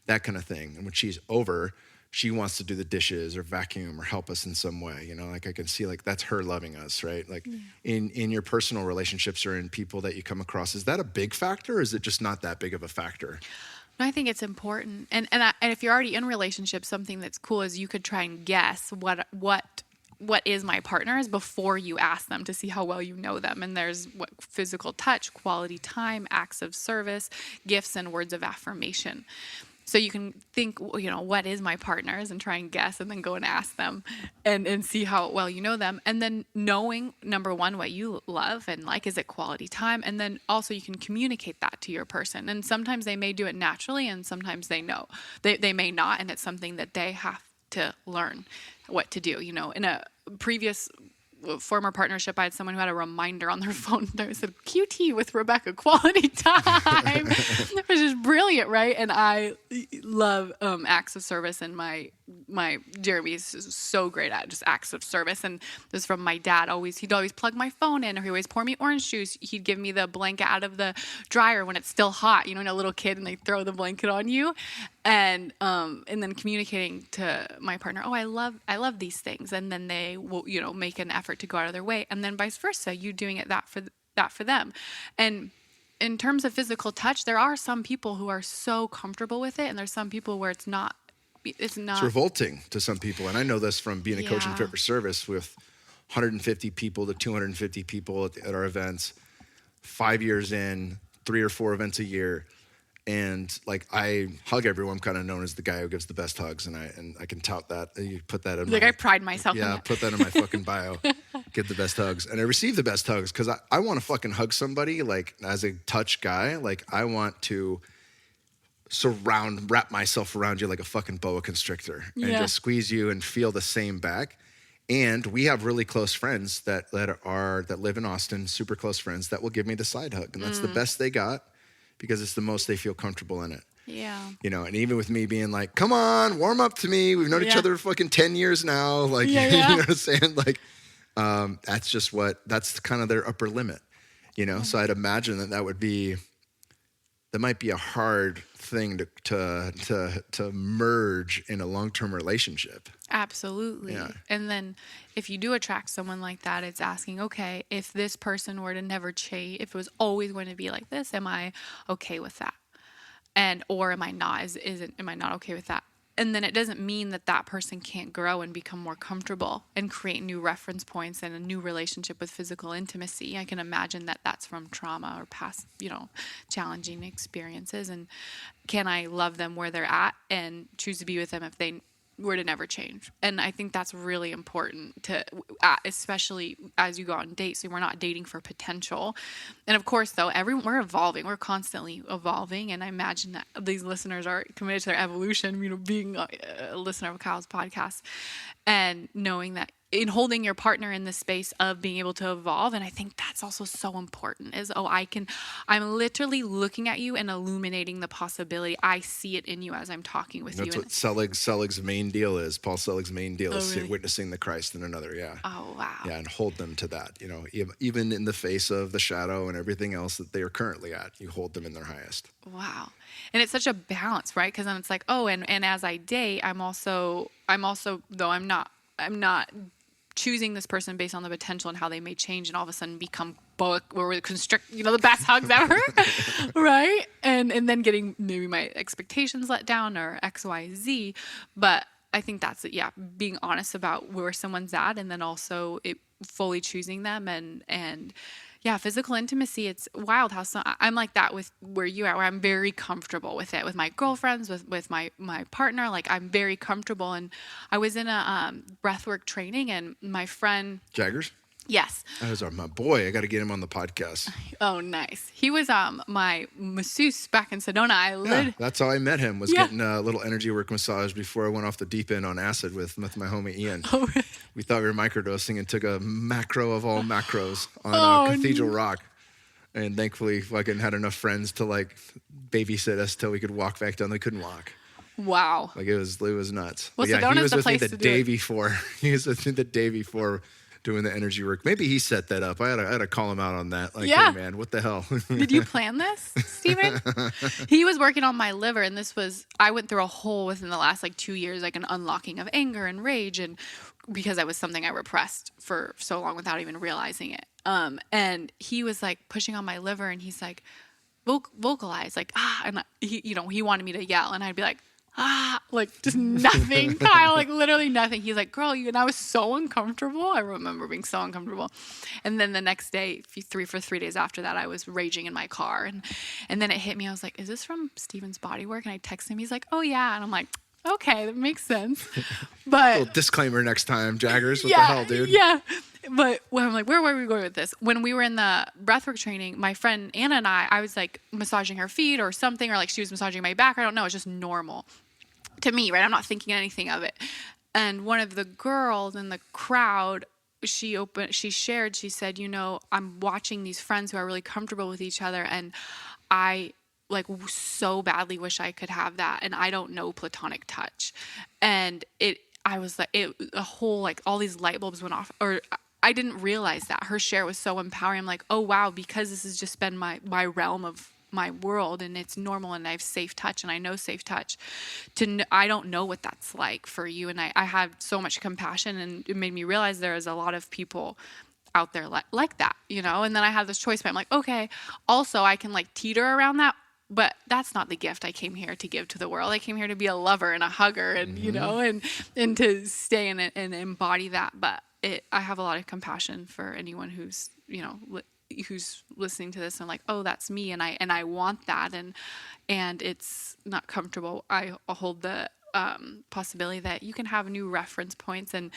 that kind of thing. And when she's over, she wants to do the dishes or vacuum or help us in some way. You know, like I can see like that's her loving us, right? Like in your personal relationships or in people that you come across, is that a big factor or is it just not that big of a factor? No, I think it's important. And if you're already in relationships, something that's cool is you could try and guess what is my partner's before you ask them to see how well you know them. And there's what physical touch, quality time, acts of service, gifts, and words of affirmation. So you can think, you know, what is my partner's and try and guess and then go and ask them and see how well you know them. And then knowing, number one, what you love and like, is it quality time? And then also you can communicate that to your person. And sometimes they may do it naturally and sometimes they may not. And it's something that they have to learn what to do. You know, in a previous former partnership, I had someone who had a reminder on their phone that said QT with Rebecca, quality time, which is brilliant, right? And I love acts of service, and my Jeremy is so great at just acts of service. And this is from my dad. He'd always plug my phone in, or he'd always pour me orange juice. He'd give me the blanket out of the dryer when it's still hot, you know, when a little kid and they throw the blanket on you. And then communicating to my partner, oh, I love these things, and then they will, you know, make an effort to go out of their way, and then vice versa, you doing it that for them. And in terms of physical touch, there are some people who are so comfortable with it, and there's some people where it's not. It's revolting to some people, and I know this from being a coach in fit for service with 150 people to 250 people at our events. 5 years in, 3 or 4 events a year. And like I hug everyone. I'm kind of known as the guy who gives the best hugs, and I can tout that. You put that in I pride myself in that. Put that in my fucking bio. Get the best hugs, and I receive the best hugs because I want to fucking hug somebody. Like as a touch guy, like I want to wrap myself around you like a fucking boa constrictor and just squeeze you and feel the same back. And we have really close friends that live in Austin, super close friends that will give me the side hug, and that's the best they got. Because it's the most they feel comfortable in it. Yeah. You know, and even with me being like, come on, warm up to me. We've known each other for fucking 10 years now. Like, you know what I'm saying? Like, that's kind of their upper limit, you know? So I'd imagine that might be a hard thing to merge in a long-term relationship. Absolutely. Yeah. And then if you do attract someone like that, it's asking, okay, if this person were to never change, if it was always going to be like this, am I okay with that? Or am I not? Am I not okay with that? And then it doesn't mean that person can't grow and become more comfortable and create new reference points and a new relationship with physical intimacy. I can imagine that that's from trauma or past, you know, challenging experiences. And can I love them where they're at and choose to be with them if they were to never change? And I think that's really important to, especially as you go on dates. So we're not dating for potential. And of course, though, we're evolving. We're constantly evolving. And I imagine that these listeners are committed to their evolution, you know, being a listener of Kyle's podcast and knowing that in holding your partner in the space of being able to evolve. And I think that's also so important is, I'm literally looking at you and illuminating the possibility. I see it in you as I'm talking with you. That's what Selig's main deal is. Paul Selig's main deal is really? witnessing the Christ in another. Yeah. Oh, wow. Yeah. And hold them to that, even in the face of the shadow and everything else that they are currently at, you hold them in their highest. Wow. And it's such a balance, right? Because then it's like, and as I date, I'm also, though I'm not choosing this person based on the potential and how they may change and all of a sudden become or constrict, the best hugs ever, right? And then getting maybe my expectations let down or X, Y, Z. But I think that's it. Yeah, being honest about where someone's at, and then also fully choosing them and. Yeah, physical intimacy, it's wild how I'm like that with where you are, where I'm very comfortable with it, with my girlfriends, with my partner. Like, I'm very comfortable. And I was in a breathwork training, and my friend... Jaggers? Yes. That was my boy. I got to get him on the podcast. Oh, nice. He was my masseuse back in Sedona. Yeah, that's how I met him, was getting a little energy work massage before I went off the deep end on acid with my homie Ian. Oh, really? We thought we were microdosing and took a macro of all macros on Cathedral Rock. And thankfully fucking had enough friends to like babysit us till we could walk back down. They couldn't walk. Wow. Like it was nuts. Well, yeah, Sedona's the place to do it. He was with me the day before doing the energy work. Maybe he set that up. I had to call him out on that. Like, hey man, what the hell? Did you plan this, Steven? He was working on my liver, and I went through a whole within the last 2 years, like an unlocking of anger and rage, and because that was something I repressed for so long without even realizing it. And he was like pushing on my liver, and he's like, vocalize, like, and he wanted me to yell, and I'd be like, like just nothing, Kyle, like literally nothing. He's like, girl, and I was so uncomfortable. I remember being so uncomfortable. And then the next day, for 3 days after that, I was raging in my car. And then it hit me. I was like, is this from Steven's bodywork? And I texted him. He's like, oh yeah. And I'm like, okay, that makes sense. But little disclaimer next time, Jaggers. What the hell, dude? Yeah. But when I'm like, where were we going with this? When we were in the breathwork training, my friend Anna and I was like massaging her feet or something, or like she was massaging my back. I don't know. It's just normal to me, right? I'm not thinking anything of it. And one of the girls in the crowd, she shared, she said, I'm watching these friends who are really comfortable with each other, and I so badly wish I could have that, and I don't know platonic touch. And I was like, a whole, all these light bulbs went off, or I didn't realize that her share was so empowering. I'm like, oh wow, because this has just been my realm of my world, and it's normal, and I have safe touch, and I know safe touch. I don't know what that's like for you, and I had so much compassion, and it made me realize there is a lot of people out there like that, And then I had this choice, but I'm like, okay, also I can teeter around that, but that's not the gift I came here to give to the world. I came here to be a lover and a hugger, and and to stay in it and embody that. But I have a lot of compassion for anyone who's who's listening to this and like, oh, that's me, and I want that, and it's not comfortable. I hold the possibility that you can have new reference points and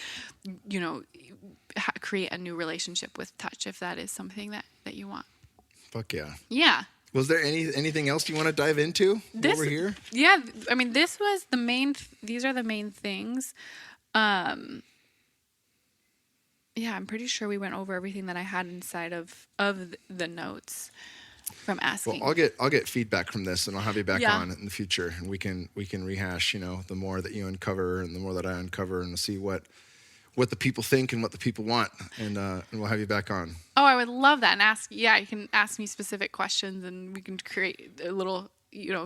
create a new relationship with touch if that is something that you want. Fuck yeah. Yeah. Was there anything else you want to dive into over here? Yeah, I mean, this was the main. These are the main things. Yeah, I'm pretty sure we went over everything that I had inside of the notes from asking. Well, I'll get feedback from this, and I'll have you back on in the future, and we can rehash. The more that you uncover, and the more that I uncover, and see what the people think and what the people want, and we'll have you back on. Oh, I would love that, and you can ask me specific questions, and we can create a little.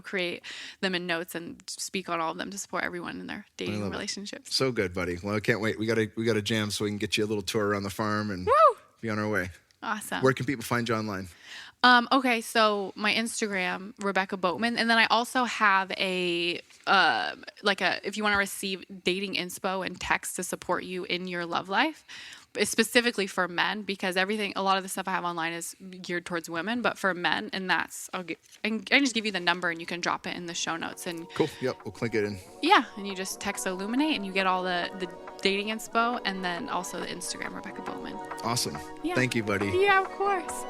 Create them in notes and speak on all of them to support everyone in their dating relationships. So good, buddy. Well, I can't wait. We got to jam so we can get you a little tour around the farm and be on our way. Awesome. Where can people find you online? Okay, so my Instagram, Rebecca Boatman, and then I also have if you want to receive dating inspo and text to support you in your love life, specifically for men, because a lot of the stuff I have online is geared towards women, but for men, and I can just give you the number and you can drop it in the show notes. And cool. Yep, we'll click it in. Yeah, and you just text Illuminate and you get all the dating inspo, and then also the Instagram, Rebecca Boatman. Awesome. Yeah. Thank you, buddy. Yeah, of course.